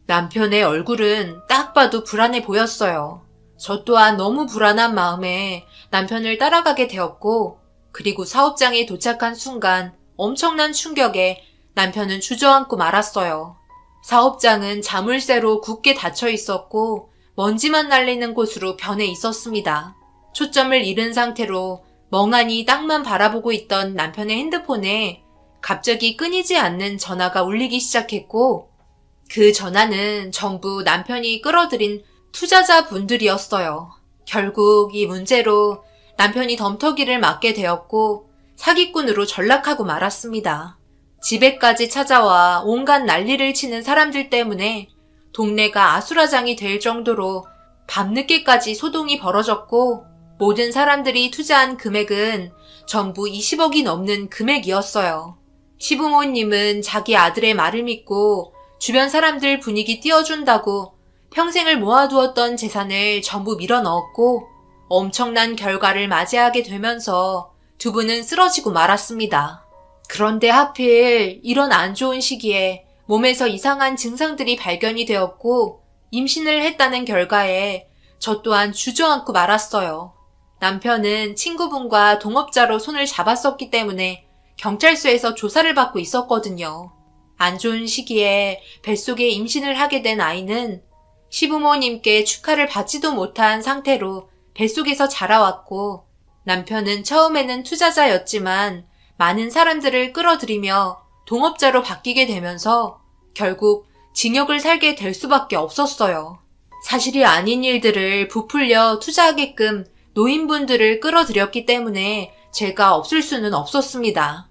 남편의 얼굴은 딱 봐도 불안해 보였어요. 저 또한 너무 불안한 마음에 남편을 따라가게 되었고, 그리고 사업장에 도착한 순간 엄청난 충격에 남편은 주저앉고 말았어요. 사업장은 자물쇠로 굳게 닫혀 있었고 먼지만 날리는 곳으로 변해 있었습니다. 초점을 잃은 상태로 멍하니 땅만 바라보고 있던 남편의 핸드폰에 갑자기 끊이지 않는 전화가 울리기 시작했고, 그 전화는 전부 남편이 끌어들인 투자자분들이었어요. 결국 이 문제로 남편이 덤터기를 맞게 되었고 사기꾼으로 전락하고 말았습니다. 집에까지 찾아와 온갖 난리를 치는 사람들 때문에 동네가 아수라장이 될 정도로 밤늦게까지 소동이 벌어졌고, 모든 사람들이 투자한 금액은 전부 20억이 넘는 금액이었어요. 시부모님은 자기 아들의 말을 믿고 주변 사람들 분위기 띄워준다고 평생을 모아두었던 재산을 전부 밀어넣었고 엄청난 결과를 맞이하게 되면서 두 분은 쓰러지고 말았습니다. 그런데 하필 이런 안 좋은 시기에 몸에서 이상한 증상들이 발견이 되었고 임신을 했다는 결과에 저 또한 주저앉고 말았어요. 남편은 친구분과 동업자로 손을 잡았었기 때문에 경찰서에서 조사를 받고 있었거든요. 안 좋은 시기에 뱃속에 임신을 하게 된 아이는 시부모님께 축하를 받지도 못한 상태로 뱃속에서 자라왔고, 남편은 처음에는 투자자였지만 많은 사람들을 끌어들이며 동업자로 바뀌게 되면서 결국 징역을 살게 될 수밖에 없었어요. 사실이 아닌 일들을 부풀려 투자하게끔 노인분들을 끌어들였기 때문에 죄가 없을 수는 없었습니다.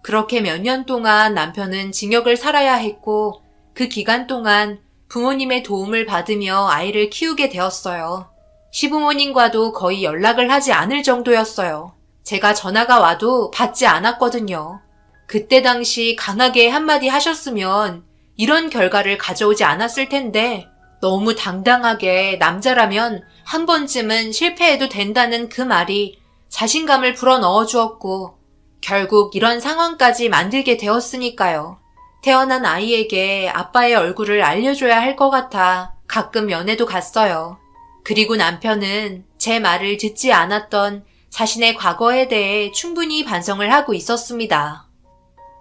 그렇게 몇 년 동안 남편은 징역을 살아야 했고, 그 기간 동안 부모님의 도움을 받으며 아이를 키우게 되었어요. 시부모님과도 거의 연락을 하지 않을 정도였어요. 제가 전화가 와도 받지 않았거든요. 그때 당시 강하게 한마디 하셨으면 이런 결과를 가져오지 않았을 텐데, 너무 당당하게 남자라면 한 번쯤은 실패해도 된다는 그 말이 자신감을 불어넣어 주었고, 결국 이런 상황까지 만들게 되었으니까요. 태어난 아이에게 아빠의 얼굴을 알려줘야 할 것 같아 가끔 면회도 갔어요. 그리고 남편은 제 말을 듣지 않았던 자신의 과거에 대해 충분히 반성을 하고 있었습니다.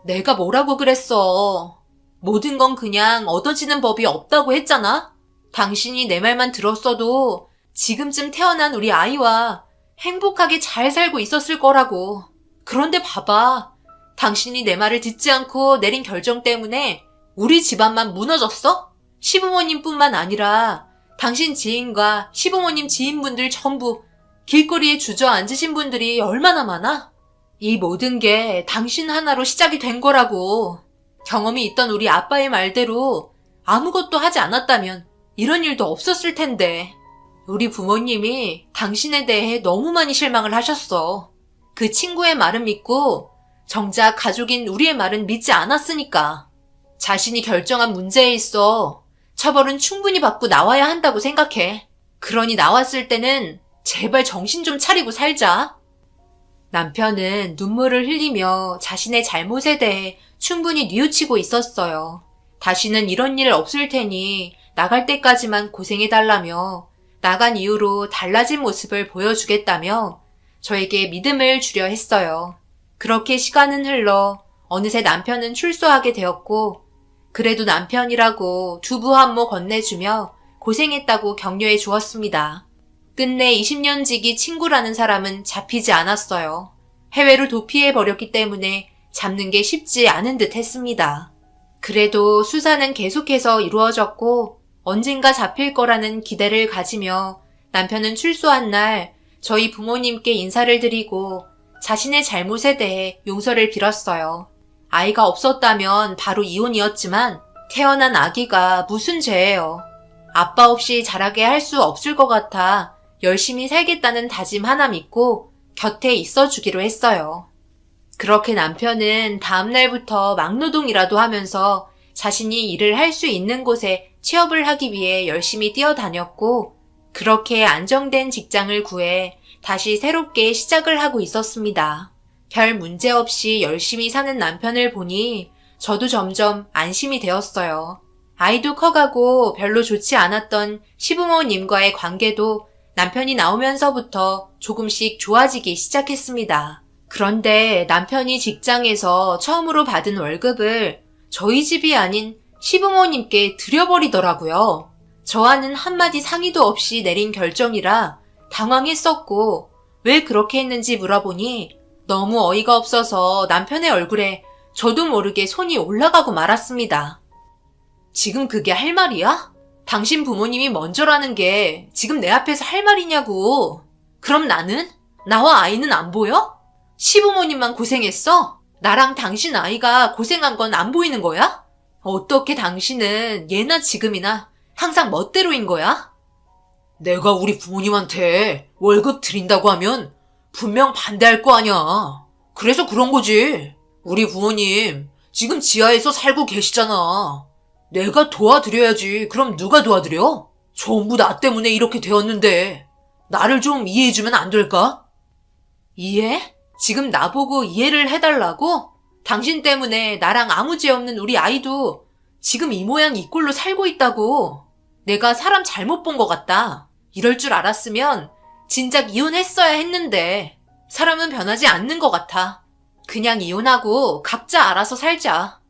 내가 뭐라고 그랬어. 모든 건 그냥 얻어지는 법이 없다고 했잖아? 당신이 내 말만 들었어도 지금쯤 태어난 우리 아이와 행복하게 잘 살고 있었을 거라고. 그런데 봐봐. 당신이 내 말을 듣지 않고 내린 결정 때문에 우리 집안만 무너졌어? 시부모님뿐만 아니라 당신 지인과 시부모님 지인분들 전부 길거리에 주저앉으신 분들이 얼마나 많아? 이 모든 게 당신 하나로 시작이 된 거라고. 경험이 있던 우리 아빠의 말대로 아무것도 하지 않았다면 이런 일도 없었을 텐데. 우리 부모님이 당신에 대해 너무 많이 실망을 하셨어. 그 친구의 말은 믿고 정작 가족인 우리의 말은 믿지 않았으니까. 자신이 결정한 문제에 있어 처벌은 충분히 받고 나와야 한다고 생각해. 그러니 나왔을 때는 제발 정신 좀 차리고 살자. 남편은 눈물을 흘리며 자신의 잘못에 대해 충분히 뉘우치고 있었어요. 다시는 이런 일 없을 테니 나갈 때까지만 고생해달라며, 나간 이후로 달라진 모습을 보여주겠다며 저에게 믿음을 주려 했어요. 그렇게 시간은 흘러 어느새 남편은 출소하게 되었고, 그래도 남편이라고 두부 한 모 건네주며 고생했다고 격려해 주었습니다. 끝내 20년 지기 친구라는 사람은 잡히지 않았어요. 해외로 도피해버렸기 때문에 잡는 게 쉽지 않은 듯 했습니다. 그래도 수사는 계속해서 이루어졌고 언젠가 잡힐 거라는 기대를 가지며 남편은 출소한 날 저희 부모님께 인사를 드리고 자신의 잘못에 대해 용서를 빌었어요. 아이가 없었다면 바로 이혼이었지만 태어난 아기가 무슨 죄예요. 아빠 없이 자라게 할 수 없을 것 같아 열심히 살겠다는 다짐 하나 믿고 곁에 있어 주기로 했어요. 그렇게 남편은 다음날부터 막노동이라도 하면서 자신이 일을 할 수 있는 곳에 취업을 하기 위해 열심히 뛰어다녔고, 그렇게 안정된 직장을 구해 다시 새롭게 시작을 하고 있었습니다. 별 문제 없이 열심히 사는 남편을 보니 저도 점점 안심이 되었어요. 아이도 커가고 별로 좋지 않았던 시부모님과의 관계도 남편이 나오면서부터 조금씩 좋아지기 시작했습니다. 그런데 남편이 직장에서 처음으로 받은 월급을 저희 집이 아닌 시부모님께 드려버리더라고요. 저와는 한마디 상의도 없이 내린 결정이라 당황했었고, 왜 그렇게 했는지 물어보니 너무 어이가 없어서 남편의 얼굴에 저도 모르게 손이 올라가고 말았습니다. 지금 그게 할 말이야? 당신 부모님이 먼저라는 게 지금 내 앞에서 할 말이냐고. 그럼 나는? 나와 아이는 안 보여? 시부모님만 고생했어? 나랑 당신 아이가 고생한 건 안 보이는 거야? 어떻게 당신은 예나 지금이나 항상 멋대로인 거야? 내가 우리 부모님한테 월급 드린다고 하면 분명 반대할 거 아니야. 그래서 그런 거지. 우리 부모님 지금 지하에서 살고 계시잖아. 내가 도와드려야지. 그럼 누가 도와드려? 전부 나 때문에 이렇게 되었는데 나를 좀 이해해주면 안 될까? 이해? 지금 나보고 이해를 해달라고? 당신 때문에 나랑 아무 죄 없는 우리 아이도 지금 이 모양 이 꼴로 살고 있다고. 내가 사람 잘못 본 것 같다. 이럴 줄 알았으면 진작 이혼했어야 했는데 사람은 변하지 않는 것 같아. 그냥 이혼하고 각자 알아서 살자.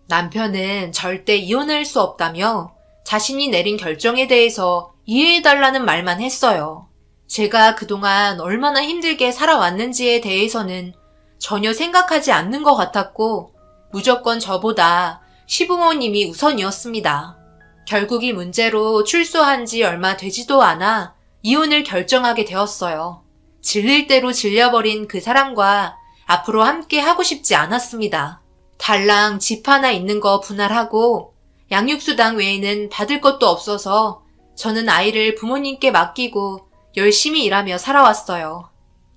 남편은 절대 이혼할 수 없다며 자신이 내린 결정에 대해서 이해해달라는 말만 했어요. 제가 그동안 얼마나 힘들게 살아왔는지에 대해서는 전혀 생각하지 않는 것 같았고, 무조건 저보다 시부모님이 우선이었습니다. 결국 이 문제로 출소한 지 얼마 되지도 않아 이혼을 결정하게 되었어요. 질릴 대로 질려버린 그 사람과 앞으로 함께 하고 싶지 않았습니다. 달랑 집 하나 있는 거 분할하고 양육수당 외에는 받을 것도 없어서 저는 아이를 부모님께 맡기고 열심히 일하며 살아왔어요.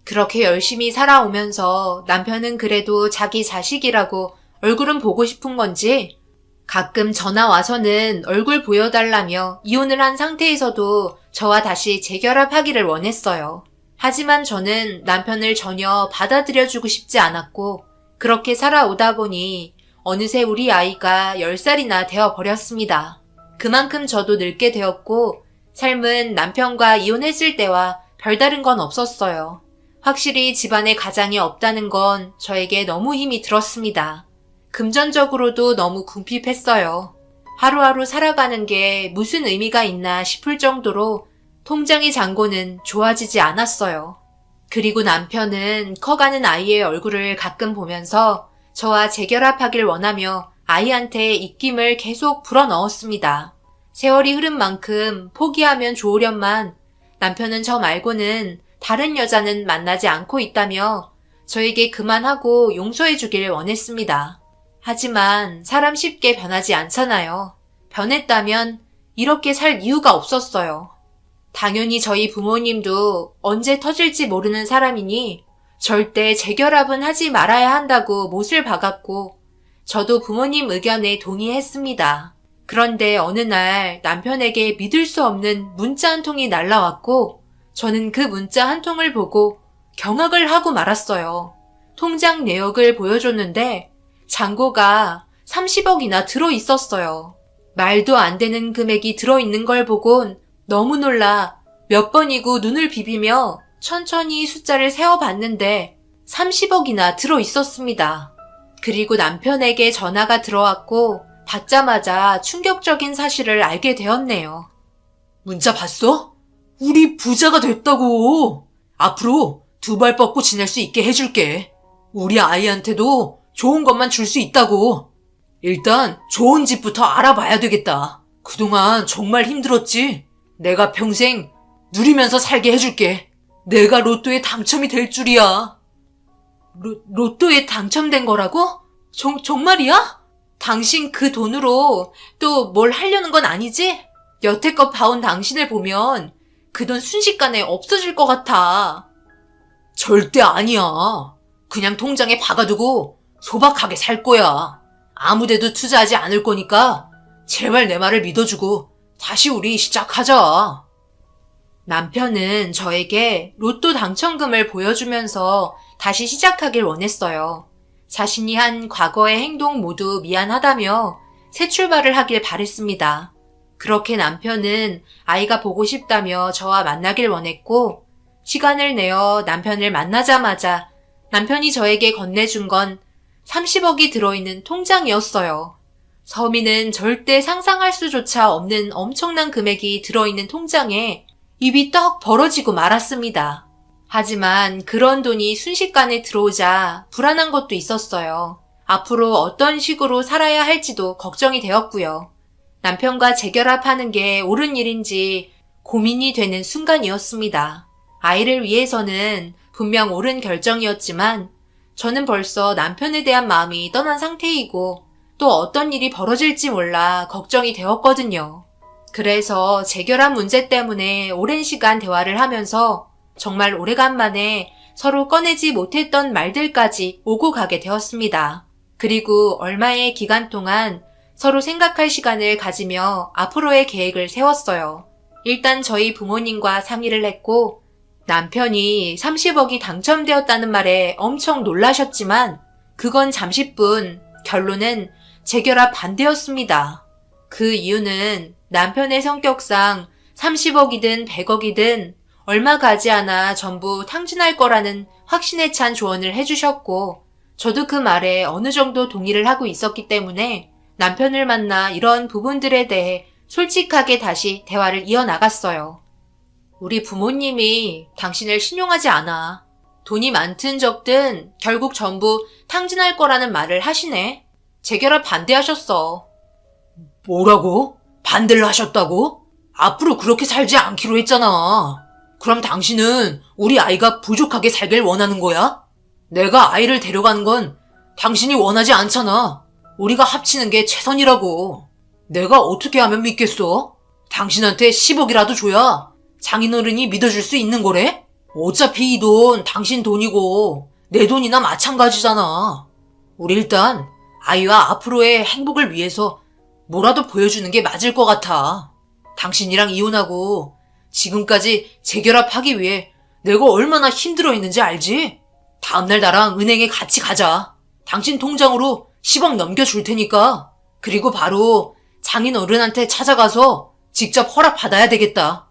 그렇게 열심히 살아오면서 남편은 그래도 자기 자식이라고 얼굴은 보고 싶은 건지 가끔 전화 와서는 얼굴 보여달라며 이혼을 한 상태에서도 저와 다시 재결합하기를 원했어요. 하지만 저는 남편을 전혀 받아들여주고 싶지 않았고, 그렇게 살아오다 보니 어느새 우리 아이가 10살이나 되어버렸습니다. 그만큼 저도 늙게 되었고, 삶은 남편과 이혼했을 때와 별다른 건 없었어요. 확실히 집안에 가장이 없다는 건 저에게 너무 힘이 들었습니다. 금전적으로도 너무 궁핍했어요. 하루하루 살아가는 게 무슨 의미가 있나 싶을 정도로 통장의 잔고는 좋아지지 않았어요. 그리고 남편은 커가는 아이의 얼굴을 가끔 보면서 저와 재결합하길 원하며 아이한테 입김을 계속 불어넣었습니다. 세월이 흐른 만큼 포기하면 좋으련만 남편은 저 말고는 다른 여자는 만나지 않고 있다며 저에게 그만하고 용서해주길 원했습니다. 하지만 사람 쉽게 변하지 않잖아요. 변했다면 이렇게 살 이유가 없었어요. 당연히 저희 부모님도 언제 터질지 모르는 사람이니 절대 재결합은 하지 말아야 한다고 못을 박았고, 저도 부모님 의견에 동의했습니다. 그런데 어느 날 남편에게 믿을 수 없는 문자 한 통이 날라왔고, 저는 그 문자 한 통을 보고 경악을 하고 말았어요. 통장 내역을 보여줬는데 잔고가 30억이나 들어있었어요. 말도 안 되는 금액이 들어있는 걸 보곤 너무 놀라 몇 번이고 눈을 비비며 천천히 숫자를 세어봤는데 30억이나 들어있었습니다. 그리고 남편에게 전화가 들어왔고 받자마자 충격적인 사실을 알게 되었네요. 문자 봤어? 우리 부자가 됐다고. 앞으로 두 발 뻗고 지낼 수 있게 해줄게. 우리 아이한테도 좋은 것만 줄 수 있다고. 일단 좋은 집부터 알아봐야 되겠다. 그동안 정말 힘들었지? 내가 평생 누리면서 살게 해줄게. 내가 로또에 당첨이 될 줄이야. 로또에 당첨된 거라고? 정말이야? 당신 그 돈으로 또 뭘 하려는 건 아니지? 여태껏 봐온 당신을 보면 그 돈 순식간에 없어질 것 같아. 절대 아니야. 그냥 통장에 박아두고 소박하게 살 거야. 아무데도 투자하지 않을 거니까 제발 내 말을 믿어주고 다시 우리 시작하자. 남편은 저에게 로또 당첨금을 보여주면서 다시 시작하길 원했어요. 자신이 한 과거의 행동 모두 미안하다며 새 출발을 하길 바랬습니다. 그렇게 남편은 아이가 보고 싶다며 저와 만나길 원했고, 시간을 내어 남편을 만나자마자 남편이 저에게 건네준 건 30억이 들어있는 통장이었어요. 서민은 절대 상상할 수조차 없는 엄청난 금액이 들어있는 통장에 입이 떡 벌어지고 말았습니다. 하지만 그런 돈이 순식간에 들어오자 불안한 것도 있었어요. 앞으로 어떤 식으로 살아야 할지도 걱정이 되었고요. 남편과 재결합하는 게 옳은 일인지 고민이 되는 순간이었습니다. 아이를 위해서는 분명 옳은 결정이었지만 저는 벌써 남편에 대한 마음이 떠난 상태이고 또 어떤 일이 벌어질지 몰라 걱정이 되었거든요. 그래서 재결합 문제 때문에 오랜 시간 대화를 하면서 정말 오래간만에 서로 꺼내지 못했던 말들까지 오고 가게 되었습니다. 그리고 얼마의 기간 동안 서로 생각할 시간을 가지며 앞으로의 계획을 세웠어요. 일단 저희 부모님과 상의를 했고 남편이 30억이 당첨되었다는 말에 엄청 놀라셨지만 그건 잠시뿐 결론은 재결합 반대였습니다. 그 이유는 남편의 성격상 30억이든 100억이든 얼마 가지 않아 전부 탕진할 거라는 확신에 찬 조언을 해주셨고 저도 그 말에 어느 정도 동의를 하고 있었기 때문에 남편을 만나 이런 부분들에 대해 솔직하게 다시 대화를 이어나갔어요. 우리 부모님이 당신을 신용하지 않아. 돈이 많든 적든 결국 전부 탕진할 거라는 말을 하시네. 재결합 반대하셨어. 뭐라고? 반대를 하셨다고? 앞으로 그렇게 살지 않기로 했잖아. 그럼 당신은 우리 아이가 부족하게 살길 원하는 거야? 내가 아이를 데려가는 건 당신이 원하지 않잖아. 우리가 합치는 게 최선이라고. 내가 어떻게 하면 믿겠어? 당신한테 10억이라도 줘야 장인어른이 믿어줄 수 있는 거래? 어차피 이 돈 당신 돈이고 내 돈이나 마찬가지잖아. 우리 일단 아이와 앞으로의 행복을 위해서 뭐라도 보여주는 게 맞을 것 같아. 당신이랑 이혼하고 지금까지 재결합하기 위해 내가 얼마나 힘들어 했는지 알지? 다음날 나랑 은행에 같이 가자. 당신 통장으로 10억 넘겨줄 테니까. 그리고 바로 장인 어른한테 찾아가서 직접 허락 받아야 되겠다.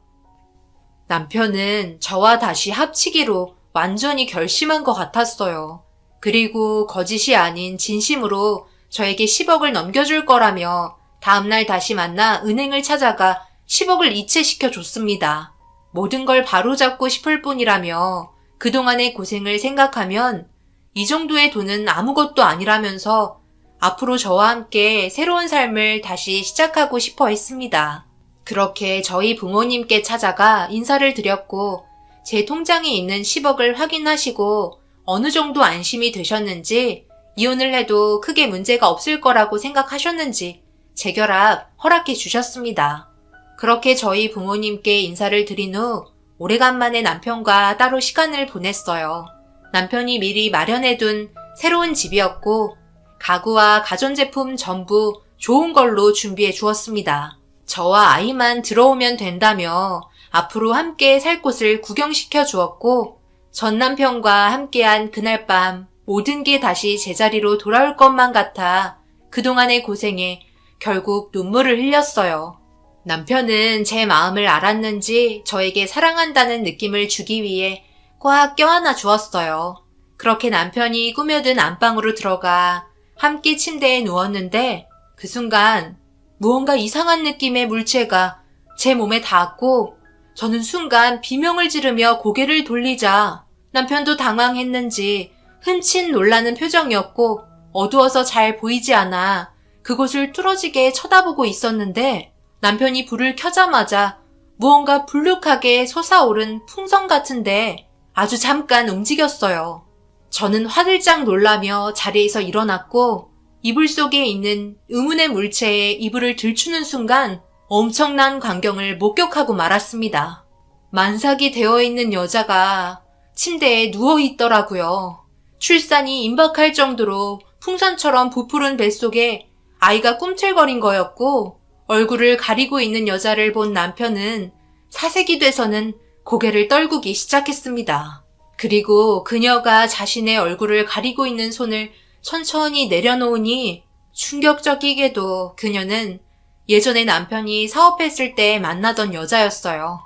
남편은 저와 다시 합치기로 완전히 결심한 것 같았어요. 그리고 거짓이 아닌 진심으로 저에게 10억을 넘겨줄 거라며 다음날 다시 만나 은행을 찾아가 10억을 이체시켜 줬습니다. 모든 걸 바로잡고 싶을 뿐이라며 그동안의 고생을 생각하면 이 정도의 돈은 아무것도 아니라면서 앞으로 저와 함께 새로운 삶을 다시 시작하고 싶어 했습니다. 그렇게 저희 부모님께 찾아가 인사를 드렸고 제 통장에 있는 10억을 확인하시고 어느 정도 안심이 되셨는지 이혼을 해도 크게 문제가 없을 거라고 생각하셨는지 재결합 허락해 주셨습니다. 그렇게 저희 부모님께 인사를 드린 후 오래간만에 남편과 따로 시간을 보냈어요. 남편이 미리 마련해둔 새로운 집이었고 가구와 가전제품 전부 좋은 걸로 준비해 주었습니다. 저와 아이만 들어오면 된다며 앞으로 함께 살 곳을 구경시켜 주었고 전 남편과 함께한 그날 밤 모든 게 다시 제자리로 돌아올 것만 같아 그동안의 고생에 결국 눈물을 흘렸어요. 남편은 제 마음을 알았는지 저에게 사랑한다는 느낌을 주기 위해 꽉 껴안아 주었어요. 그렇게 남편이 꾸며든 안방으로 들어가 함께 침대에 누웠는데 그 순간 무언가 이상한 느낌의 물체가 제 몸에 닿았고 저는 순간 비명을 지르며 고개를 돌리자 남편도 당황했는지 흠칫 놀라는 표정이었고 어두워서 잘 보이지 않아 그곳을 뚫어지게 쳐다보고 있었는데 남편이 불을 켜자마자 무언가 불룩하게 솟아오른 풍선 같은데 아주 잠깐 움직였어요. 저는 화들짝 놀라며 자리에서 일어났고 이불 속에 있는 의문의 물체에 이불을 들추는 순간 엄청난 광경을 목격하고 말았습니다. 만삭이 되어 있는 여자가 침대에 누워 있더라고요. 출산이 임박할 정도로 풍선처럼 부풀은 뱃속에 아이가 꿈틀거린 거였고, 얼굴을 가리고 있는 여자를 본 남편은 사색이 돼서는 고개를 떨구기 시작했습니다. 그리고 그녀가 자신의 얼굴을 가리고 있는 손을 천천히 내려놓으니 충격적이게도 그녀는 예전에 남편이 사업했을 때 만나던 여자였어요.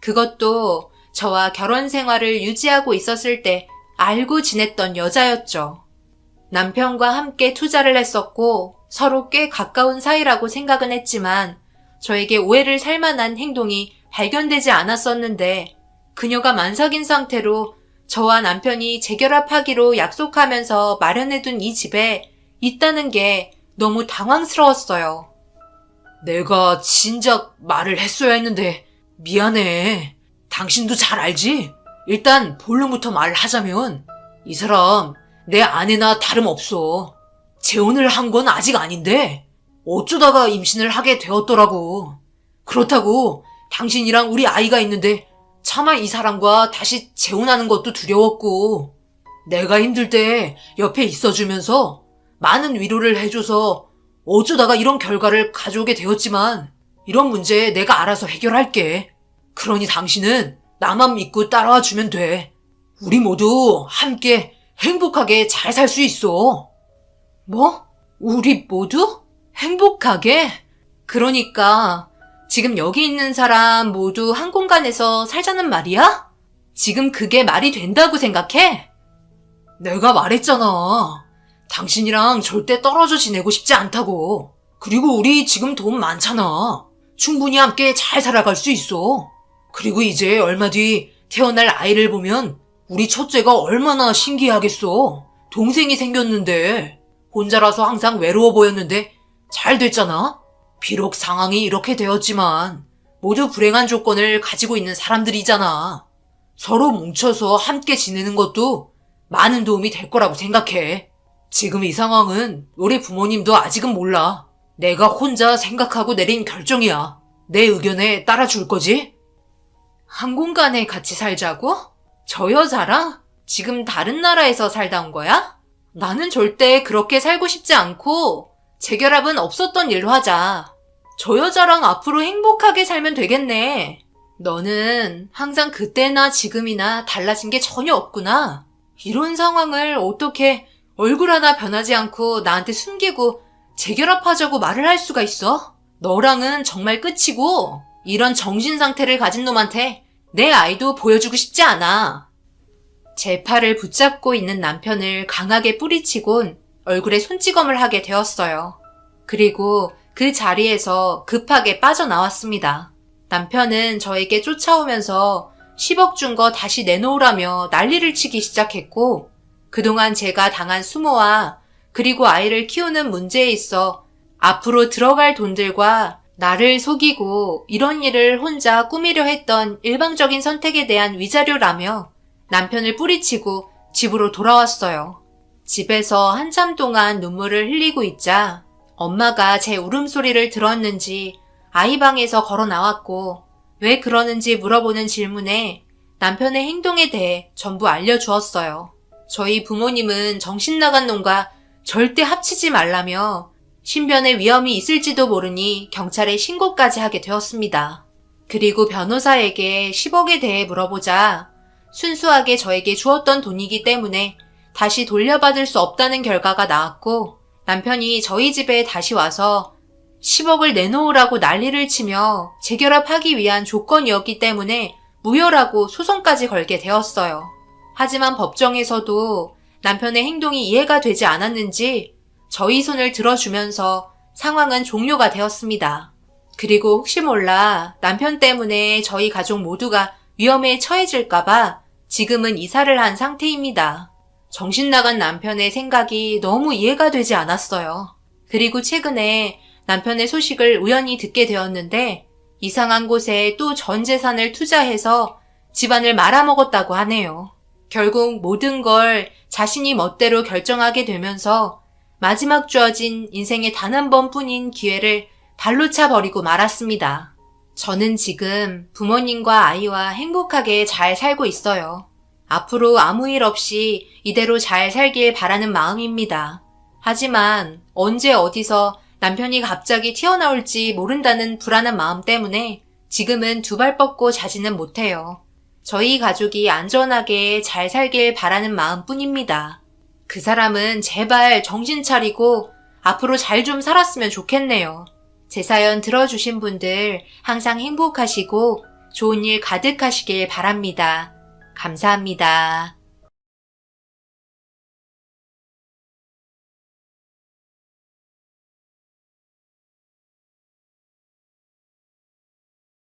그것도 저와 결혼 생활을 유지하고 있었을 때 알고 지냈던 여자였죠. 남편과 함께 투자를 했었고 서로 꽤 가까운 사이라고 생각은 했지만 저에게 오해를 살 만한 행동이 발견되지 않았었는데, 그녀가 만삭인 상태로 저와 남편이 재결합하기로 약속하면서 마련해둔 이 집에 있다는 게 너무 당황스러웠어요. 내가 진작 말을 했어야 했는데 미안해. 당신도 잘 알지? 일단 본론부터 말을 하자면 이 사람 내 아내나 다름없어. 재혼을 한 건 아직 아닌데 어쩌다가 임신을 하게 되었더라고. 그렇다고 당신이랑 우리 아이가 있는데 차마 이 사람과 다시 재혼하는 것도 두려웠고, 내가 힘들 때 옆에 있어주면서 많은 위로를 해줘서 어쩌다가 이런 결과를 가져오게 되었지만, 이런 문제 내가 알아서 해결할게. 그러니 당신은 나만 믿고 따라와 주면 돼. 우리 모두 함께 행복하게 잘 살 수 있어. 뭐? 우리 모두? 행복하게? 그러니까 지금 여기 있는 사람 모두 한 공간에서 살자는 말이야? 지금 그게 말이 된다고 생각해? 내가 말했잖아. 당신이랑 절대 떨어져 지내고 싶지 않다고. 그리고 우리 지금 돈 많잖아. 충분히 함께 잘 살아갈 수 있어. 그리고 이제 얼마 뒤 태어날 아이를 보면 우리 첫째가 얼마나 신기하겠어. 동생이 생겼는데 혼자라서 항상 외로워 보였는데 잘 됐잖아. 비록 상황이 이렇게 되었지만 모두 불행한 조건을 가지고 있는 사람들이잖아. 서로 뭉쳐서 함께 지내는 것도 많은 도움이 될 거라고 생각해. 지금 이 상황은 우리 부모님도 아직은 몰라. 내가 혼자 생각하고 내린 결정이야. 내 의견에 따라줄 거지? 한 공간에 같이 살자고? 저 여자랑? 지금 다른 나라에서 살다 온 거야? 나는 절대 그렇게 살고 싶지 않고 재결합은 없었던 일로 하자. 저 여자랑 앞으로 행복하게 살면 되겠네. 너는 항상 그때나 지금이나 달라진 게 전혀 없구나. 이런 상황을 어떻게 얼굴 하나 변하지 않고 나한테 숨기고 재결합하자고 말을 할 수가 있어? 너랑은 정말 끝이고, 이런 정신 상태를 가진 놈한테 내 아이도 보여주고 싶지 않아. 제 팔을 붙잡고 있는 남편을 강하게 뿌리치곤 얼굴에 손찌검을 하게 되었어요. 그리고 그 자리에서 급하게 빠져나왔습니다. 남편은 저에게 쫓아오면서 10억 준 거 다시 내놓으라며 난리를 치기 시작했고, 그동안 제가 당한 수모와 그리고 아이를 키우는 문제에 있어 앞으로 들어갈 돈들과 나를 속이고 이런 일을 혼자 꾸미려 했던 일방적인 선택에 대한 위자료라며 남편을 뿌리치고 집으로 돌아왔어요. 집에서 한참 동안 눈물을 흘리고 있자 엄마가 제 울음소리를 들었는지 아이 방에서 걸어 나왔고, 왜 그러는지 물어보는 질문에 남편의 행동에 대해 전부 알려주었어요. 저희 부모님은 정신 나간 놈과 절대 합치지 말라며 신변에 위험이 있을지도 모르니 경찰에 신고까지 하게 되었습니다. 그리고 변호사에게 10억에 대해 물어보자 순수하게 저에게 주었던 돈이기 때문에 다시 돌려받을 수 없다는 결과가 나왔고, 남편이 저희 집에 다시 와서 10억을 내놓으라고 난리를 치며 재결합하기 위한 조건이었기 때문에 무효라고 소송까지 걸게 되었어요. 하지만 법정에서도 남편의 행동이 이해가 되지 않았는지 저희 손을 들어주면서 상황은 종료가 되었습니다. 그리고 혹시 몰라 남편 때문에 저희 가족 모두가 위험에 처해질까봐 지금은 이사를 한 상태입니다. 정신 나간 남편의 생각이 너무 이해가 되지 않았어요. 그리고 최근에 남편의 소식을 우연히 듣게 되었는데 이상한 곳에 또 전 재산을 투자해서 집안을 말아먹었다고 하네요. 결국 모든 걸 자신이 멋대로 결정하게 되면서 마지막 주어진 인생의 단 한 번뿐인 기회를 발로 차버리고 말았습니다. 저는 지금 부모님과 아이와 행복하게 잘 살고 있어요. 앞으로 아무 일 없이 이대로 잘 살길 바라는 마음입니다. 하지만 언제 어디서 남편이 갑자기 튀어나올지 모른다는 불안한 마음 때문에 지금은 두 발 뻗고 자지는 못해요. 저희 가족이 안전하게 잘 살길 바라는 마음뿐입니다. 그 사람은 제발 정신 차리고 앞으로 잘 좀 살았으면 좋겠네요. 제 사연 들어주신 분들 항상 행복하시고 좋은 일 가득하시길 바랍니다. 감사합니다.